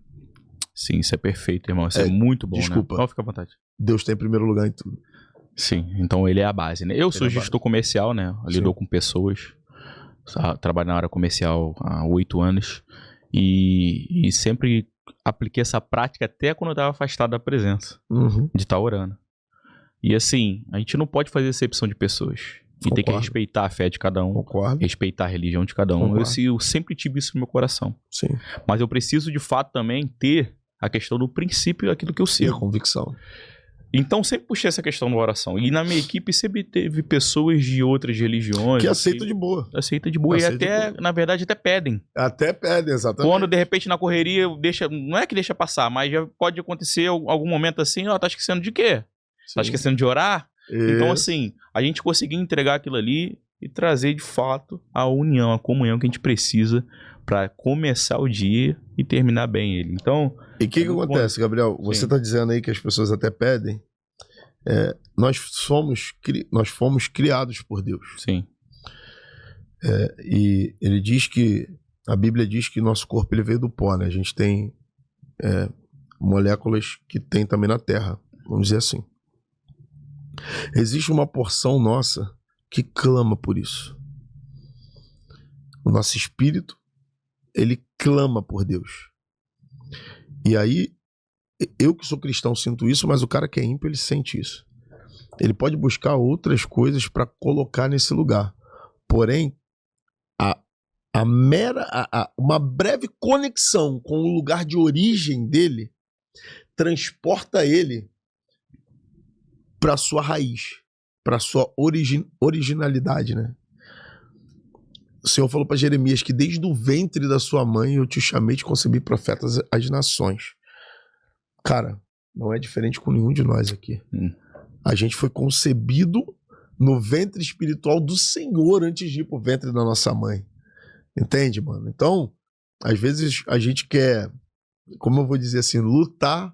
Sim, isso é perfeito, irmão. Isso é muito bom, desculpa. né? Pode ficar à vontade. Deus tem em primeiro lugar em tudo. Sim, então ele é a base, né? Eu sou é a gestor comercial, né? Eu lido com pessoas. Trabalho na área comercial há 8 anos. E sempre apliquei essa prática até quando eu estava afastado da presença. De estar orando. E assim, a gente não pode fazer exceção de pessoas. E tem que respeitar a fé de cada um. Concordo. Respeitar a religião de cada um. Eu sempre tive isso no meu coração. Sim. Mas eu preciso, de fato, também ter a questão do princípio daquilo que eu E a sigo. convicção. Então sempre puxei essa questão da oração. E na minha equipe sempre teve pessoas de outras religiões. Que aceita de boa. Aceita de boa. Aceita E até, de boa. na verdade, até pedem. Até pede, exatamente. Quando, de repente, na correria, não é que deixa passar, mas já pode acontecer algum momento assim, tá esquecendo de quê? Tá esquecendo de orar? Então, assim, a gente conseguir entregar aquilo ali e trazer, de fato, a união, a comunhão que a gente precisa para começar o dia e terminar bem ele. Então... E o que acontece, Gabriel? Você está dizendo aí que as pessoas até pedem. Nós fomos criados por Deus. Sim. E ele diz que... A Bíblia diz que nosso corpo ele veio do pó, né? A gente tem moléculas que tem também na terra. Vamos dizer assim. Existe uma porção nossa que clama por isso. O nosso espírito, ele clama por Deus. E aí, eu que sou cristão sinto isso, mas o cara que é ímpio, ele sente isso. Ele pode buscar outras coisas para colocar nesse lugar. Porém, uma breve conexão com o lugar de origem dele transporta ele para sua raiz, para sua originalidade, né? O Senhor falou para Jeremias que desde o ventre da sua mãe eu te chamei de conceber profetas às nações. Cara, não é diferente com nenhum de nós aqui. A gente foi concebido no ventre espiritual do Senhor antes de ir pro ventre da nossa mãe. Entende, mano? Então, às vezes a gente quer, como eu vou dizer assim, lutar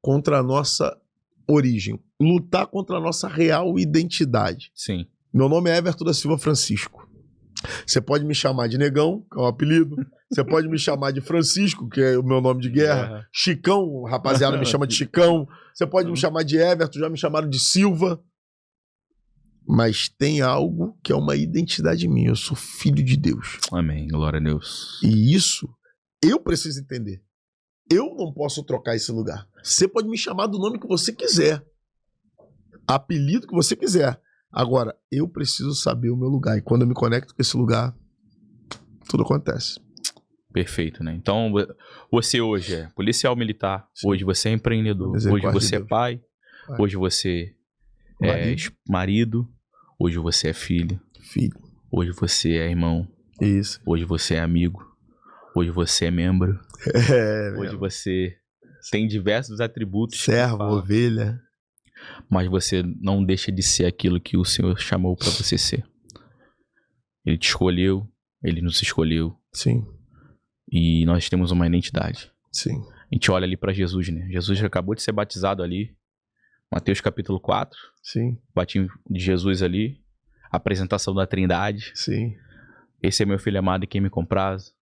contra a nossa origem, lutar contra a nossa real identidade. Sim. Meu nome é Everton da Silva Francisco. Você pode me chamar de Negão, que é um apelido. Você pode me chamar de Francisco, que é o meu nome de guerra. Chicão, rapaziada me chama de Chicão. Você pode me chamar de Everton, já me chamaram de Silva. Mas tem algo que é uma identidade minha. Eu sou filho de Deus. Amém. Glória a Deus. E isso eu preciso entender. Eu não posso trocar esse lugar. Você pode me chamar do nome que você quiser. Apelido que você quiser. Agora, eu preciso saber o meu lugar. E quando eu me conecto com esse lugar, tudo acontece. Perfeito, né? Então, você hoje é policial militar. Sim. Hoje você é empreendedor. Hoje você é pai. Hoje você é marido. Hoje você é filho. Hoje você é irmão. Isso. Hoje você é amigo. Hoje você é membro. Hoje você tem diversos atributos. Servo, ovelha. Mas você não deixa de ser aquilo que o Senhor chamou para você ser. Ele te escolheu, Ele nos escolheu. Sim. E nós temos uma identidade. Sim. A gente olha ali para Jesus, né? Jesus acabou de ser batizado ali. Mateus capítulo 4. Sim. Batismo de Jesus ali. Apresentação da Trindade. Sim. Esse é meu filho amado em quem me compraz.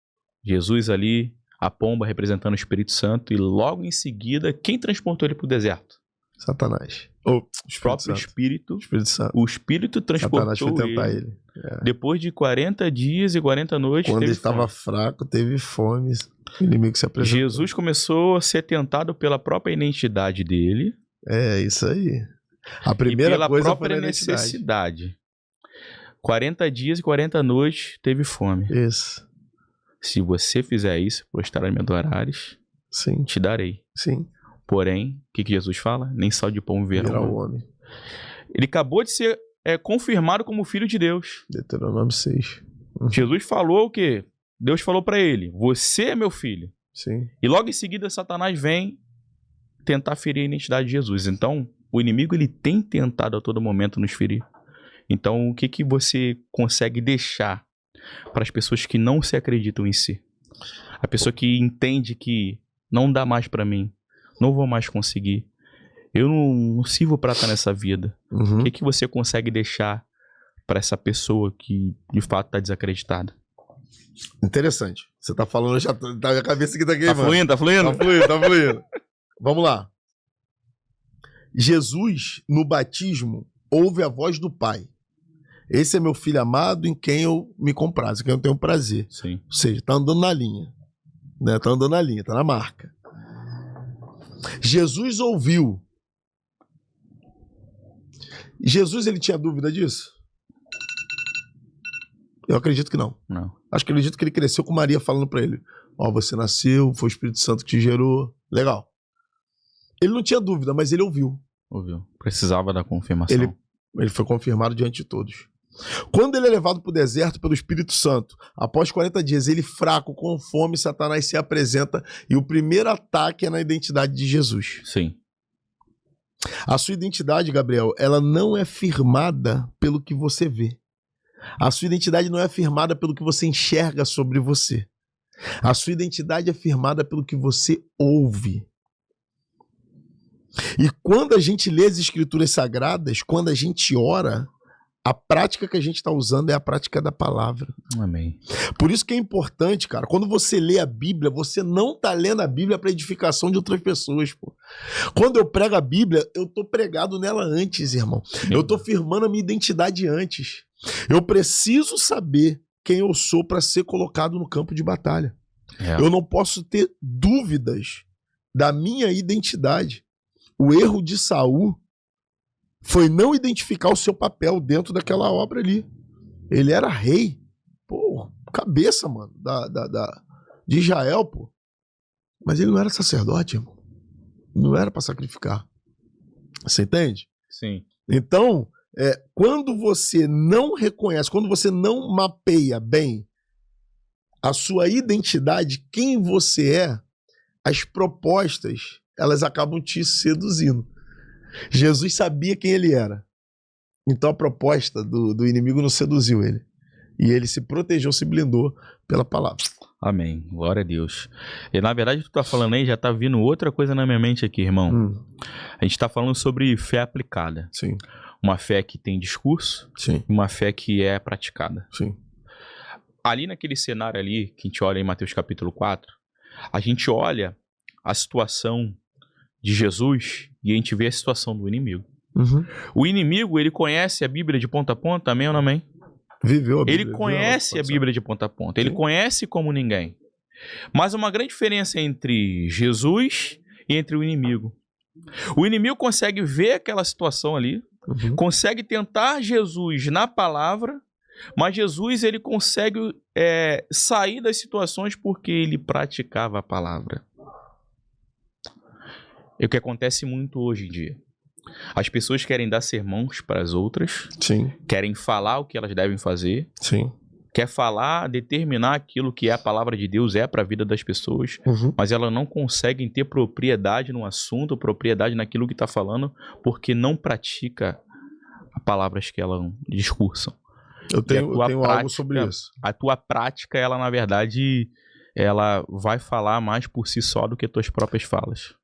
Jesus ali, a pomba representando o Espírito Santo. E logo em seguida, quem transportou ele para o deserto? Satanás. O próprio Espírito Santo. O Espírito transportou Satanás foi tentar ele. Depois de 40 dias e 40 noites. Quando ele estava fraco, teve fome. O inimigo se apresentou. Jesus começou a ser tentado pela própria identidade dele. É, isso aí. A primeira pela coisa própria foi a necessidade. 40 dias e 40 noites teve fome. Isso. Se você fizer isso, prostrar e me adorares, sim, te darei. Sim. Porém, o que Jesus fala? Nem sal de pão viverá o homem. Ele acabou de ser confirmado como filho de Deus. Deuteronômio 6. Jesus falou o quê? Deus falou para ele, você é meu filho. Sim. E logo em seguida, Satanás vem tentar ferir a identidade de Jesus. Então, o inimigo ele tem tentado a todo momento nos ferir. Então, o que você consegue deixar para as pessoas que não se acreditam em si? A pessoa que entende que não dá mais para mim, não vou mais conseguir. Eu não sirvo para estar nessa vida. Uhum. O que você consegue deixar para essa pessoa que de fato está desacreditada? Interessante. Você tá falando, já tá a cabeça aqui tá queimando. Tá fluindo? Tá fluindo. Vamos lá. Jesus, no batismo, ouve a voz do Pai. Esse é meu filho amado em quem eu me comprazo, em quem eu tenho prazer. Sim. Ou seja, tá andando na linha. Né? Tá andando na linha, tá na marca. Jesus ouviu. Jesus, ele tinha dúvida disso? Eu acredito que não. Não. Acredito que ele cresceu com Maria falando pra ele, você nasceu, foi o Espírito Santo que te gerou. Legal. Ele não tinha dúvida, mas ele ouviu. Ouviu. Precisava da confirmação. Ele foi confirmado diante de todos. Quando ele é levado para o deserto pelo Espírito Santo, após 40 dias, ele fraco, com fome, Satanás se apresenta e o primeiro ataque é na identidade de Jesus. Sim. A sua identidade, Gabriel, ela não é firmada pelo que você vê. A sua identidade não é firmada pelo que você enxerga sobre você. A sua identidade é firmada pelo que você ouve. E quando a gente lê as escrituras sagradas, quando a gente ora, a prática que a gente está usando é a prática da palavra. Amém. Por isso que é importante, cara, quando você lê a Bíblia, você não está lendo a Bíblia para edificação de outras pessoas, pô. Quando eu prego a Bíblia, eu tô pregado nela antes, irmão. Eu tô firmando a minha identidade antes. Eu preciso saber quem eu sou para ser colocado no campo de batalha. Eu não posso ter dúvidas da minha identidade. O erro de Saul foi não identificar o seu papel dentro daquela obra ali. Ele era rei. Pô, cabeça, mano, de Israel, pô. Mas ele não era sacerdote, irmão. Não era para sacrificar. Você entende? Sim. Então, quando você não reconhece, quando você não mapeia bem a sua identidade, quem você é, as propostas, elas acabam te seduzindo. Jesus sabia quem ele era. Então a proposta do inimigo não seduziu ele. E ele se protegeu, se blindou pela palavra. Amém. Glória a Deus. E na verdade, tu tá falando aí, já tá vindo outra coisa na minha mente aqui, irmão. A gente tá falando sobre fé aplicada. Sim. Uma fé que tem discurso. Sim. E uma fé que é praticada. Sim. Ali naquele cenário ali, que a gente olha em Mateus capítulo 4, a gente olha a situação de Jesus e a gente vê a situação do inimigo. O inimigo, ele conhece a Bíblia de ponta a ponta, amém ou não amém? Viveu a Bíblia. Ele conhece a Bíblia de ponta a ponta. Ele conhece como ninguém. Mas uma grande diferença entre Jesus e entre o inimigo. O inimigo consegue ver aquela situação ali, consegue tentar Jesus na palavra, mas Jesus ele consegue sair das situações porque ele praticava a palavra. É o que acontece muito hoje em dia. As pessoas querem dar sermões para as outras. Sim. Querem falar o que elas devem fazer. Sim. Quer falar, determinar aquilo que a palavra de Deus para a vida das pessoas. Mas elas não conseguem ter propriedade no assunto, propriedade naquilo que está falando, porque não pratica as palavras que elas discursam. Eu tenho algo sobre isso. A tua prática, ela na verdade, ela vai falar mais por si só do que tuas próprias falas.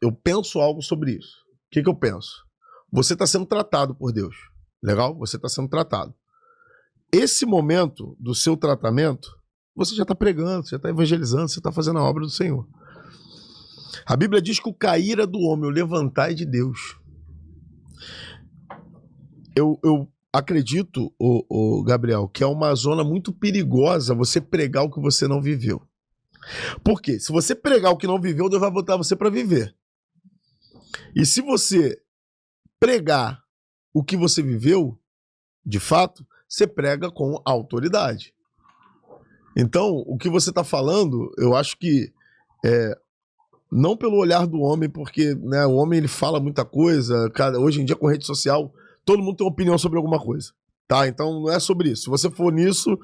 Eu penso algo sobre isso. O que eu penso? Você está sendo tratado por Deus. Legal? Você está sendo tratado. Esse momento do seu tratamento, você já está pregando, você está evangelizando, você está fazendo a obra do Senhor. A Bíblia diz que o cair é do homem, o levantar é de Deus. Eu acredito, Gabriel, que é uma zona muito perigosa você pregar o que você não viveu. Por quê? Se você pregar o que não viveu, Deus vai botar você para viver. E se você pregar o que você viveu, de fato, você prega com autoridade. Então, o que você está falando, eu acho que não pelo olhar do homem, porque né, o homem ele fala muita coisa, cara, hoje em dia com rede social, todo mundo tem uma opinião sobre alguma coisa. Tá? Então não é sobre isso. Se você for nisso,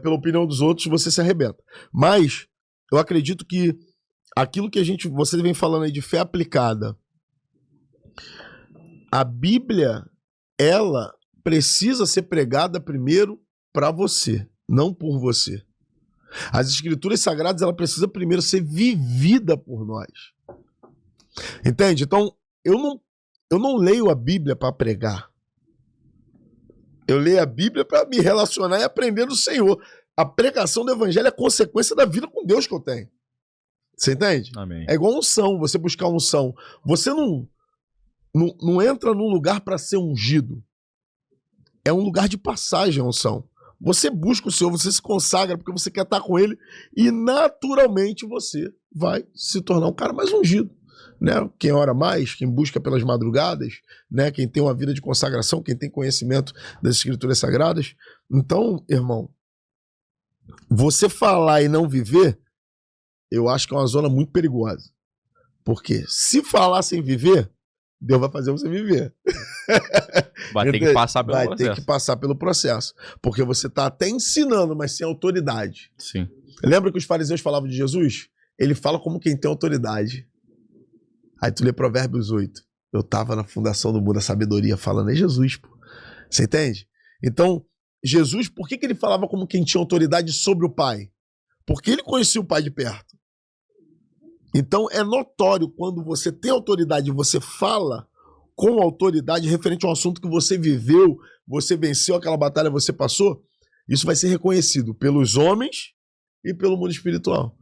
pela opinião dos outros, você se arrebenta. Mas eu acredito que aquilo que você vem falando aí de fé aplicada, a Bíblia, ela precisa ser pregada primeiro para você, não por você. As Escrituras Sagradas, ela precisa primeiro ser vivida por nós. Entende? Então, eu não leio a Bíblia para pregar. Eu leio a Bíblia para me relacionar e aprender do Senhor. A pregação do Evangelho é consequência da vida com Deus que eu tenho. Você entende? Amém. É igual unção, você buscar unção. Você não entra num lugar para ser ungido. É um lugar de passagem a unção. Você busca o Senhor, você se consagra porque você quer estar com Ele e naturalmente você vai se tornar um cara mais ungido. Né? Quem ora mais, quem busca pelas madrugadas, né? Quem tem uma vida de consagração, quem tem conhecimento das Escrituras Sagradas. Então, irmão, você falar e não viver, eu acho que é uma zona muito perigosa. Porque se falar sem viver, Deus vai fazer você viver. Vai ter que passar pelo processo. Vai ter que passar pelo processo. Porque você está até ensinando, mas sem autoridade. Sim. Lembra que os fariseus falavam de Jesus? Ele fala como quem tem autoridade. Aí tu lê Provérbios 8. Eu estava na fundação do mundo da sabedoria falando, é Jesus, pô. Você entende? Então, Jesus, por que ele falava como quem tinha autoridade sobre o Pai? Porque ele conhecia o Pai de perto. Então, é notório quando você tem autoridade e você fala com autoridade referente a um assunto que você viveu, você venceu aquela batalha, você passou, isso vai ser reconhecido pelos homens e pelo mundo espiritual.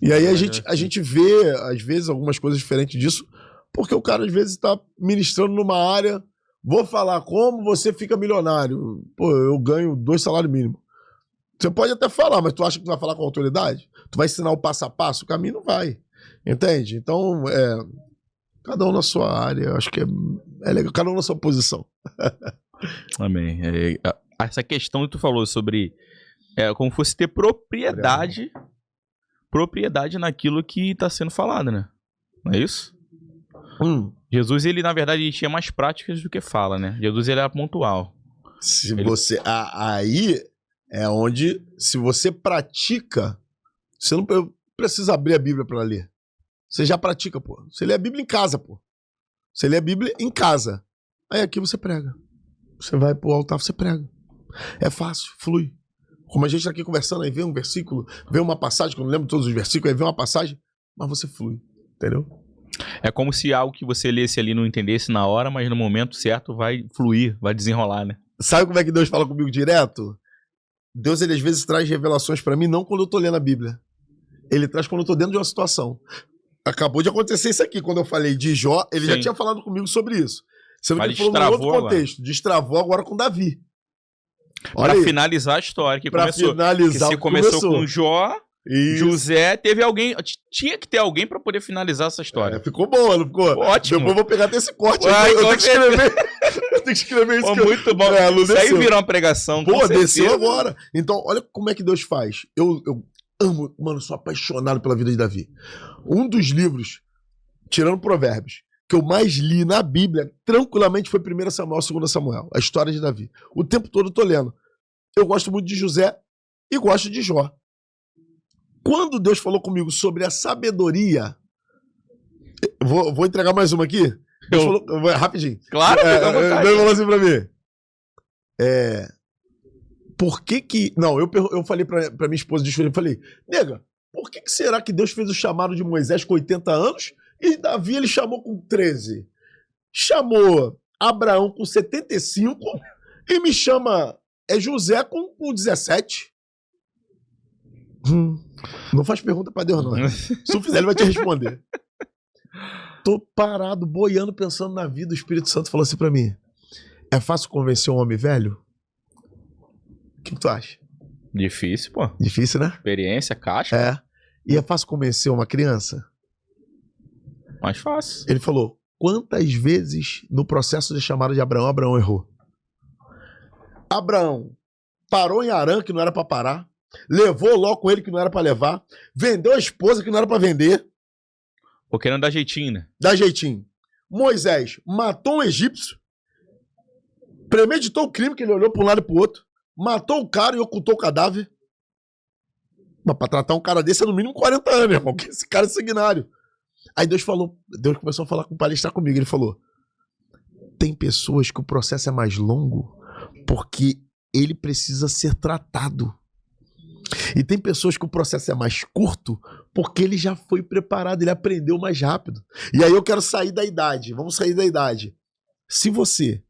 E aí a gente vê, às vezes, algumas coisas diferentes disso, porque o cara, às vezes, está ministrando numa área, vou falar como você fica milionário. Pô, eu ganho 2 salários mínimos. Você pode até falar, mas tu acha que tu vai falar com autoridade? Tu vai ensinar o passo a passo? O caminho não vai. Entende? Então, cada um na sua área, eu acho que é legal, cada um na sua posição. Amém. Essa questão que tu falou sobre como fosse ter propriedade naquilo que está sendo falado, né? Não é isso? Jesus, ele na verdade ele tinha mais práticas do que fala, né? Jesus, ele era pontual. Aí é onde, se você pratica, você não precisa abrir a Bíblia para ler. Você já pratica, pô. Você lê a Bíblia em casa, pô. Você lê a Bíblia em casa. Aí aqui você prega. Você vai pro altar, você prega. É fácil, flui. Como a gente tá aqui conversando, aí vem um versículo, vem uma passagem, que eu não lembro todos os versículos, aí vem uma passagem, mas você flui, entendeu? É como se algo que você lesse ali não entendesse na hora, mas no momento certo vai fluir, vai desenrolar, né? Sabe como é que Deus fala comigo direto? Deus, ele às vezes traz revelações pra mim, não quando eu tô lendo a Bíblia. Ele traz quando eu tô dentro de uma situação. Acabou de acontecer isso aqui, quando eu falei de Jó, ele já tinha falado comigo sobre isso. Sendo que ele falou num outro contexto. Destravou agora com Davi. Olha pra finalizar a história que começou. Finalizar, que se começou com Jó, José, teve alguém... Tinha que ter alguém pra poder finalizar essa história. Ficou boa, não ficou? Ótimo. Depois eu vou pegar até esse corte. Eu tenho que escrever. Eu tenho que escrever isso. Muito bom. Isso aí virou uma pregação. Pô, desceu agora. Então, olha como é que Deus faz. Eu amo, mano, sou apaixonado pela vida de Davi. Um dos livros, tirando Provérbios, que eu mais li na Bíblia, tranquilamente, foi 1 Samuel, 2 Samuel, a história de Davi. O tempo todo eu tô lendo. Eu gosto muito de José e gosto de Jó. Quando Deus falou comigo sobre a sabedoria, vou entregar mais uma aqui. Deus falou, rapidinho. Claro, Deus falou assim pra mim. Por que... Não, eu falei pra minha esposa, eu falei, nega, por que será que Deus fez o chamado de Moisés com 80 anos e Davi ele chamou com 13? Chamou Abraão com 75 e me chama José com 17. Não faz pergunta pra Deus, não. Se eu fizer, ele vai te responder. Tô parado, boiando, pensando na vida. O Espírito Santo falou assim pra mim: é fácil convencer um homem velho? O que tu acha? Difícil, pô. Difícil, né? Experiência, caixa. É. E é fácil convencer uma criança? Mais fácil. Ele falou: quantas vezes no processo de chamada de Abraão, Abraão errou? Abraão parou em Harã, que não era pra parar. Levou Ló com ele, que não era pra levar. Vendeu a esposa, que não era pra vender. Porque não dá jeitinho, né? Dá jeitinho. Moisés matou um egípcio. Premeditou o crime, que ele olhou pra um lado e pro outro. Matou o cara e ocultou o cadáver. Mas pra tratar um cara desse é no mínimo 40 anos, irmão. Porque esse cara é sanguinário. Aí Deus começou a falar com o palestrar comigo. Ele falou: tem pessoas que o processo é mais longo porque ele precisa ser tratado. E tem pessoas que o processo é mais curto porque ele já foi preparado, ele aprendeu mais rápido. E aí eu quero sair da idade. Vamos sair da idade. Se você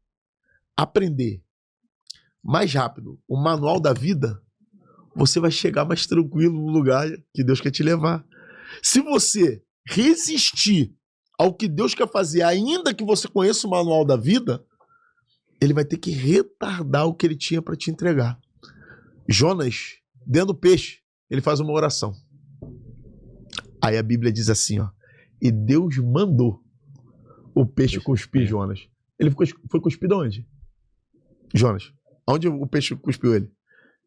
aprender mais rápido o manual da vida, você vai chegar mais tranquilo no lugar que Deus quer te levar. Se você resistir ao que Deus quer fazer, ainda que você conheça o manual da vida, ele vai ter que retardar o que ele tinha para te entregar. Jonas, dentro do peixe, ele faz uma oração. Aí a Bíblia diz assim, ó: e Deus mandou o peixe cuspir Jonas. Ele foi cuspido onde? Jonas. Onde o peixe cuspiu ele?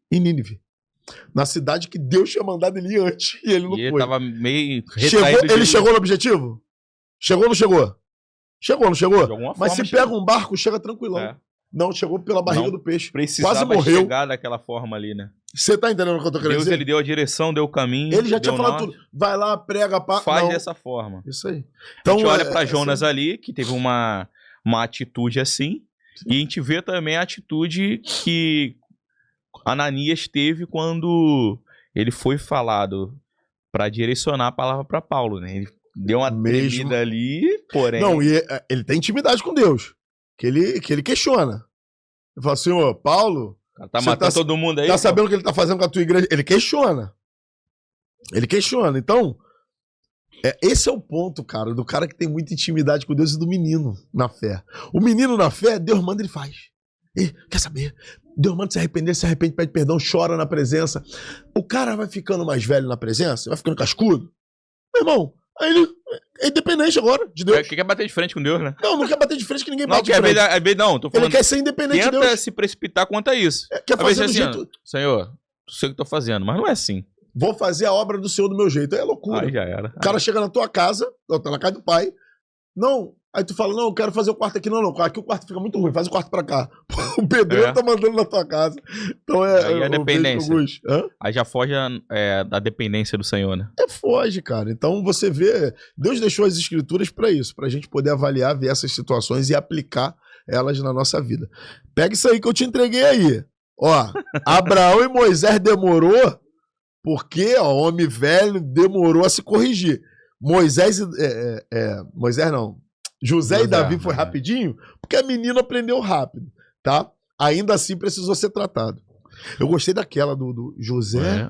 Em Nínive. Na cidade que Deus tinha mandado ele ir antes. E ele não foi. Ele tava meio Ele chegou no objetivo? Chegou ou não chegou? Chegou, não chegou? Mas se pega um barco, chega tranquilão. É. Não, chegou pela barriga do peixe. Quase morreu. Chegar daquela forma ali, né? Você tá entendendo o que eu tô querendo dizer? Deus, ele deu a direção, deu o caminho. Ele já tinha falado tudo. Vai lá, prega, pá. Faz dessa forma. Isso aí. Então, a gente olha pra Jonas ali, que teve uma atitude assim. Sim. E a gente vê também a atitude que Ananias teve quando ele foi falado para direcionar a palavra para Paulo, né? Ele deu uma tremida ali, porém... Não, e ele tem intimidade com Deus, que ele questiona. Ele fala assim: ô, Paulo... Tá matando todo mundo aí? Tá sabendo o que ele tá fazendo com a tua igreja? Ele questiona. Ele questiona. Então, esse é o ponto, cara, do cara que tem muita intimidade com Deus e do menino na fé. O menino na fé, Deus manda, ele faz. E, quer saber? Deus manda se arrepender, se arrepende, pede perdão, chora na presença. O cara vai ficando mais velho na presença, vai ficando cascudo. Meu irmão, aí ele é independente agora de Deus. Quer bater de frente com Deus, né? Não quer bater de frente que ninguém bate de frente. Não, tô falando. Ele quer ser independente de Deus. Tenta se precipitar quanto a isso. Quer fazer do jeito... Senhor, sei o que tô fazendo, mas não é assim. Vou fazer a obra do Senhor do meu jeito. Aí é loucura. Aí já era. O cara chega na tua casa, tá na casa do pai. Não. Aí tu fala: não, eu quero fazer o quarto aqui. Não. Aqui o quarto fica muito ruim. Faz o quarto pra cá. O pedreiro tá mandando na tua casa. Então aí é dependência. Aí já foge da dependência do Senhor, né? Foge, cara. Então você vê, Deus deixou as escrituras pra isso, pra gente poder avaliar, ver essas situações e aplicar elas na nossa vida. Pega isso aí que eu te entreguei aí. Ó, Abraão e Moisés demorou porque, ó, homem velho demorou a se corrigir. Moisés não. José e Davi foi rapidinho porque a menina aprendeu rápido, tá? Ainda assim precisou ser tratado. Eu gostei daquela do José.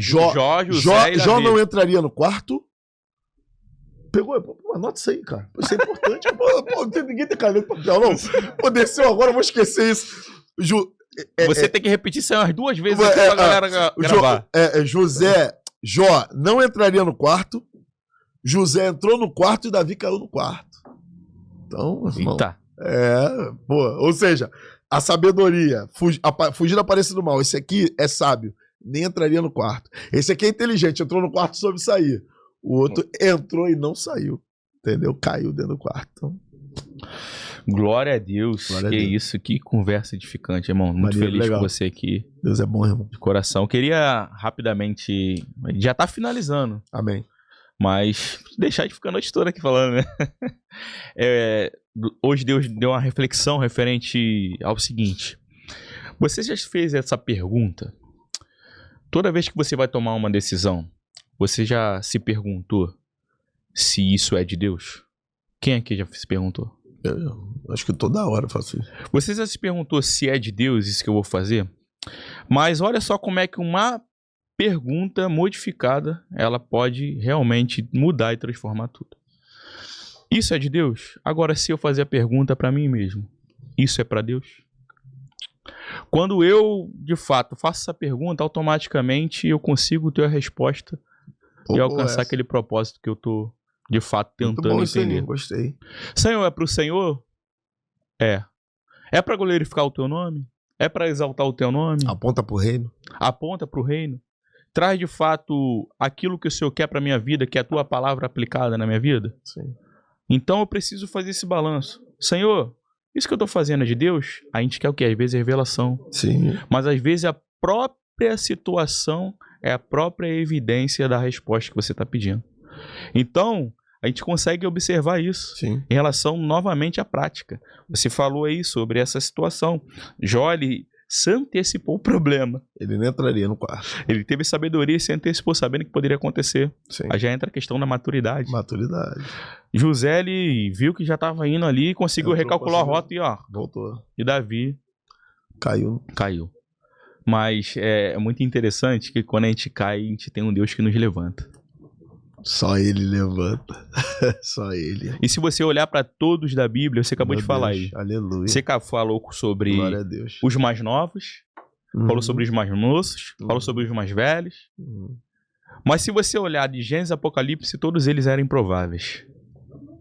Jó não entraria no quarto. Pegou, anota isso aí, cara. Isso é importante. Ninguém tem caneta e papel, não. Pô, desceu agora, eu vou esquecer isso. Você tem que repetir isso umas 2 vezes aqui pra galera gravar. Jó não entraria no quarto. José entrou no quarto e Davi caiu no quarto. Então, irmão, ou seja, a sabedoria, fugir da aparência do mal. Esse aqui é sábio, nem entraria no quarto. Esse aqui é inteligente, entrou no quarto e soube sair. O outro entrou e não saiu, entendeu? Caiu dentro do quarto. Então... Glória a Deus. Glória que a Deus. Isso, que conversa edificante, irmão. Muito feliz legal. Com você aqui. Deus é bom, irmão. De coração. Queria rapidamente... Já tá finalizando. Amém. Mas deixar de ficar a noite toda aqui falando, né? Hoje Deus deu uma reflexão referente ao seguinte. Você já fez essa pergunta? Toda vez que você vai tomar uma decisão, você já se perguntou se isso é de Deus? Quem aqui já se perguntou? Eu acho que toda hora eu faço isso. Você já se perguntou se é de Deus isso que eu vou fazer? Mas olha só como é que uma pergunta modificada, ela pode realmente mudar e transformar tudo. Isso é de Deus? Agora, se eu fazer a pergunta para mim mesmo, isso é para Deus? Quando eu, de fato, faço essa pergunta, automaticamente eu consigo ter a resposta e alcançar aquele propósito que eu tô, de fato, tentando entender. Gostei. Senhor, é pro Senhor? É. É para glorificar o teu nome? É para exaltar o teu nome? Aponta pro reino. Aponta pro reino. Traz, de fato, aquilo que o Senhor quer pra minha vida, que é a tua palavra aplicada na minha vida? Sim. Então eu preciso fazer esse balanço. Senhor, isso que eu tô fazendo é de Deus? A gente quer o quê? Às vezes é revelação. Sim. Mas às vezes a própria situação é a própria evidência da resposta que você está pedindo. Então, a gente consegue observar isso. Sim. Em relação novamente à prática. Você falou aí sobre essa situação. Jó, ele se antecipou o problema. Ele nem entraria no quarto. Ele teve sabedoria e se antecipou, sabendo que poderia acontecer. Sim. Aí já entra a questão da maturidade. Maturidade. José, ele viu que já estava indo ali e conseguiu recalcular a rota e ó. Voltou. E Davi caiu. Mas é muito interessante que quando a gente cai, a gente tem um Deus que nos levanta. Só ele levanta. Só ele. E se você olhar para todos da Bíblia, você acabou de falar aí. Aleluia. Você falou sobre os mais novos, falou sobre os mais moços, falou sobre os mais velhos. Mas se você olhar de Gênesis e Apocalipse, todos eles eram improváveis.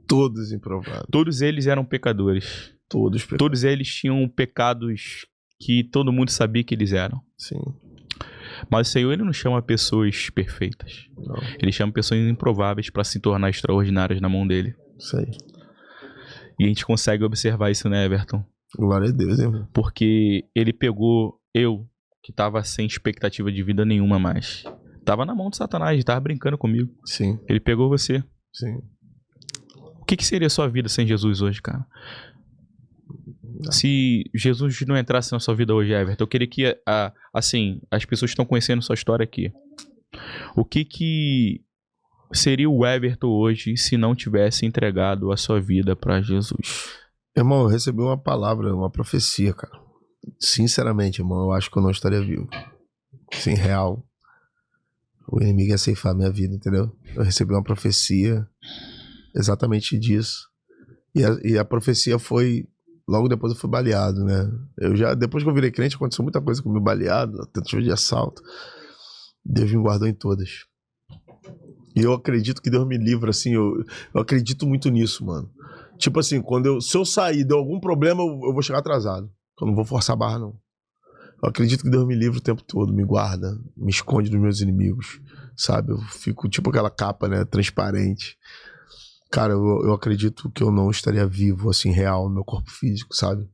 Todos improváveis. Todos eles eram pecadores. Todos eles tinham pecados que todo mundo sabia que eles eram. Sim. Mas o Senhor, ele não chama pessoas perfeitas. Não. Ele chama pessoas improváveis para se tornar extraordinárias na mão dele. Isso aí. E a gente consegue observar isso, né, Everton? Glória a Deus, irmão. Porque ele pegou eu, que tava sem expectativa de vida nenhuma mais. Tava na mão de Satanás, tava brincando comigo. Sim. Ele pegou você. Sim. O que seria a sua vida sem Jesus hoje, cara? Se Jesus não entrasse na sua vida hoje, Everton, eu queria que, assim, as pessoas estão conhecendo sua história aqui. O que seria o Everton hoje se não tivesse entregado a sua vida para Jesus? Irmão, eu recebi uma palavra, uma profecia, cara. Sinceramente, irmão, eu acho que eu não estaria vivo. Sim, real. O inimigo ia ceifar minha vida, entendeu? Eu recebi uma profecia exatamente disso. E a profecia foi... Logo depois eu fui baleado, né? Depois que eu virei crente, aconteceu muita coisa comigo, baleado, tentativa de assalto. Deus me guardou em todas. E eu acredito que Deus me livra, assim, eu acredito muito nisso, mano. Tipo assim, se eu sair, deu algum problema, eu vou chegar atrasado. Eu não vou forçar a barra, não. Eu acredito que Deus me livra o tempo todo, me guarda, me esconde dos meus inimigos, sabe? Eu fico tipo aquela capa, né, transparente. Cara, eu acredito que eu não estaria vivo, assim, real, no meu corpo físico, sabe?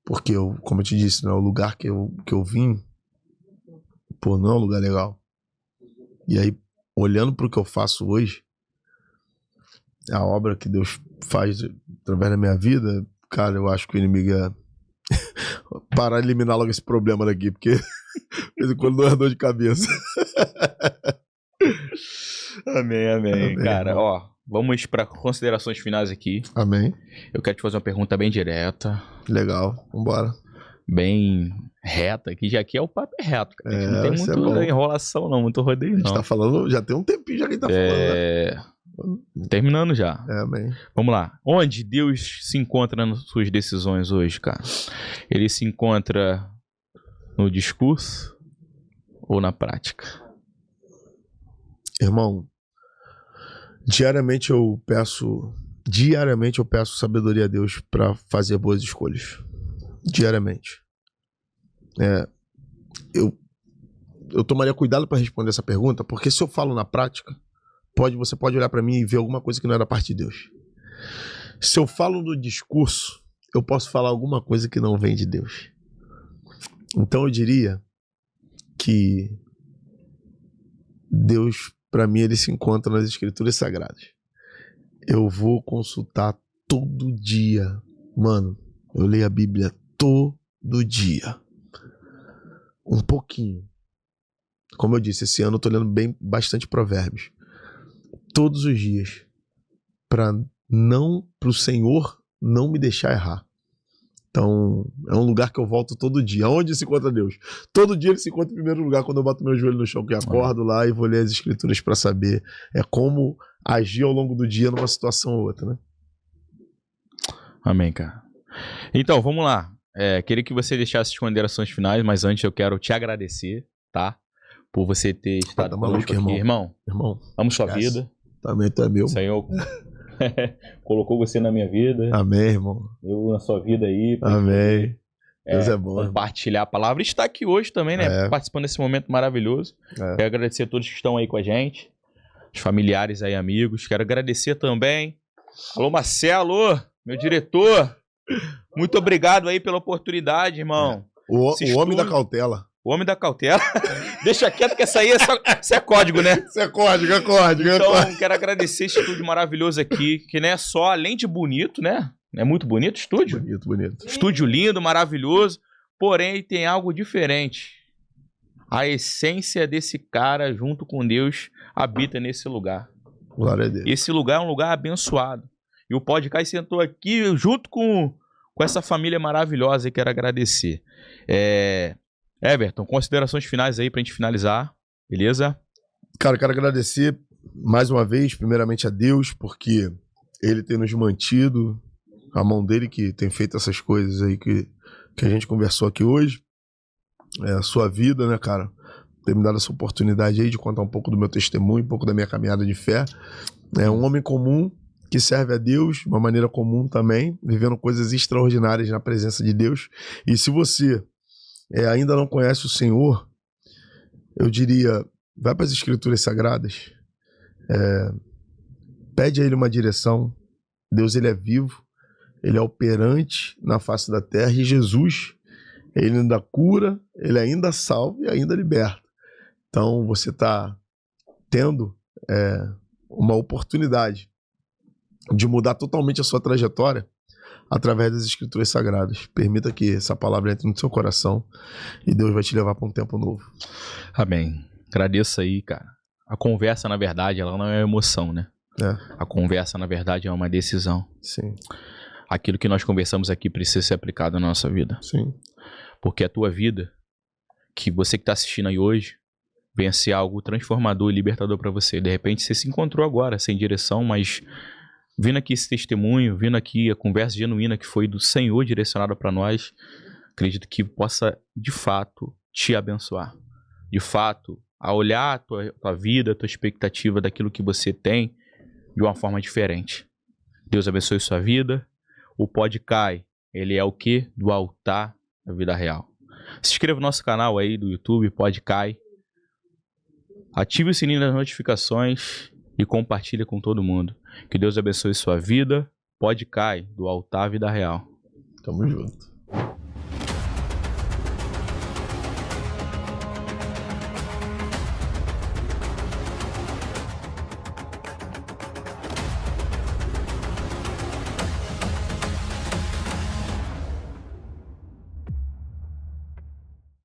Porque, como eu te disse, né, o lugar que eu vim, pô, não é um lugar legal. E aí, olhando pro que eu faço hoje, a obra que Deus faz através da minha vida, Cara, eu acho que o inimigo é parar de eliminar logo esse problema daqui, porque de vez em quando não é dor de cabeça. Amém, cara. Irmão. Ó, vamos para considerações finais aqui. Amém. Eu quero te fazer uma pergunta bem direta, Legal, vambora. bem reta, que já aqui é o papo é reto, cara. A gente não tem isso é muito bom. enrolação não, muito rodeio A gente não. tá falando, já tem um tempinho já que a gente tá falando, né? Terminando já. Amém. Vamos lá. Onde Deus se encontra nas suas decisões hoje, cara? Ele se encontra no discurso ou na prática? Irmão, diariamente eu peço sabedoria a Deus para fazer boas escolhas. Diariamente. Eu tomaria cuidado para responder essa pergunta, porque se eu falo na prática, você pode olhar para mim e ver alguma coisa que não é da parte de Deus. Se eu falo no discurso, eu posso falar alguma coisa que não vem de Deus. Então eu diria que Deus, para mim, ele se encontra nas Escrituras Sagradas. Eu vou consultar todo dia. Mano, eu leio a Bíblia todo dia. Um pouquinho. Como eu disse, esse ano eu tô lendo bastante provérbios. Todos os dias. Pro Senhor não me deixar errar. Então, é um lugar que eu volto todo dia. Onde se encontra Deus? Todo dia ele se encontra em primeiro lugar quando eu boto meu joelho no chão, que acordo lá e vou ler as Escrituras para saber como agir ao longo do dia numa situação ou outra, né? Amém, cara. Então, vamos lá. Queria que você deixasse as considerações finais, mas antes eu quero te agradecer, tá? Por você ter estado conosco aqui. Irmão, amo sua vida. Também tu é meu. O Senhor colocou você na minha vida. Amém, irmão. Eu na sua vida aí. Amém. Deus é bom. Compartilhar a palavra. E está aqui hoje também, né? Participando desse momento maravilhoso. Quero agradecer a todos que estão aí com a gente. Os familiares aí, amigos. Quero agradecer também. Alô, Marcelo, meu diretor. Muito obrigado aí pela oportunidade, irmão. O homem da cautela. O homem da cautela. Deixa quieto que essa aí isso é código, né? Isso é código. Então, quero agradecer esse estúdio maravilhoso aqui, que não é só, além de bonito, né? É muito bonito o estúdio? Bonito. Estúdio lindo, maravilhoso, porém tem algo diferente. A essência desse cara, junto com Deus, habita nesse lugar. Glória a Deus. Esse lugar é um lugar abençoado. E o podcast sentou aqui junto com essa família maravilhosa e quero agradecer. Everton, considerações finais aí pra gente finalizar, beleza? Cara, quero agradecer mais uma vez, primeiramente a Deus, porque Ele tem nos mantido, a mão dele que tem feito essas coisas aí que a gente conversou aqui hoje. A sua vida, né, cara? Ter me dado essa oportunidade aí de contar um pouco do meu testemunho, um pouco da minha caminhada de fé. É um homem comum que serve a Deus de uma maneira comum também, vivendo coisas extraordinárias na presença de Deus. E se você ainda não conhece o Senhor, eu diria, vai para as Escrituras Sagradas, pede a Ele uma direção. Deus, Ele é vivo, Ele é operante na face da terra, e Jesus, Ele ainda cura, Ele ainda salva e ainda liberta. Então você está tendo uma oportunidade de mudar totalmente a sua trajetória através das Escrituras Sagradas. Permita que essa palavra entre no seu coração e Deus vai te levar para um tempo novo. Amém. Agradeço aí, cara. A conversa, na verdade, ela não é emoção, né? A conversa, na verdade, é uma decisão. Sim. Aquilo que nós conversamos aqui precisa ser aplicado na nossa vida. Sim. Porque a tua vida, que você que está assistindo aí hoje, venha ser algo transformador e libertador para você. De repente você se encontrou agora, sem direção, mas vindo aqui esse testemunho, vindo aqui a conversa genuína que foi do Senhor direcionada para nós, acredito que possa, de fato, te abençoar. De fato, a olhar a tua vida, a tua expectativa daquilo que você tem de uma forma diferente. Deus abençoe sua vida. O Podcai, ele é o quê? Do altar da vida real. Se inscreva no nosso canal aí do YouTube, Podcai. Ative o sininho das notificações e compartilha com todo mundo. Que Deus abençoe sua vida. Podcai, do altar vida real. Tamo junto.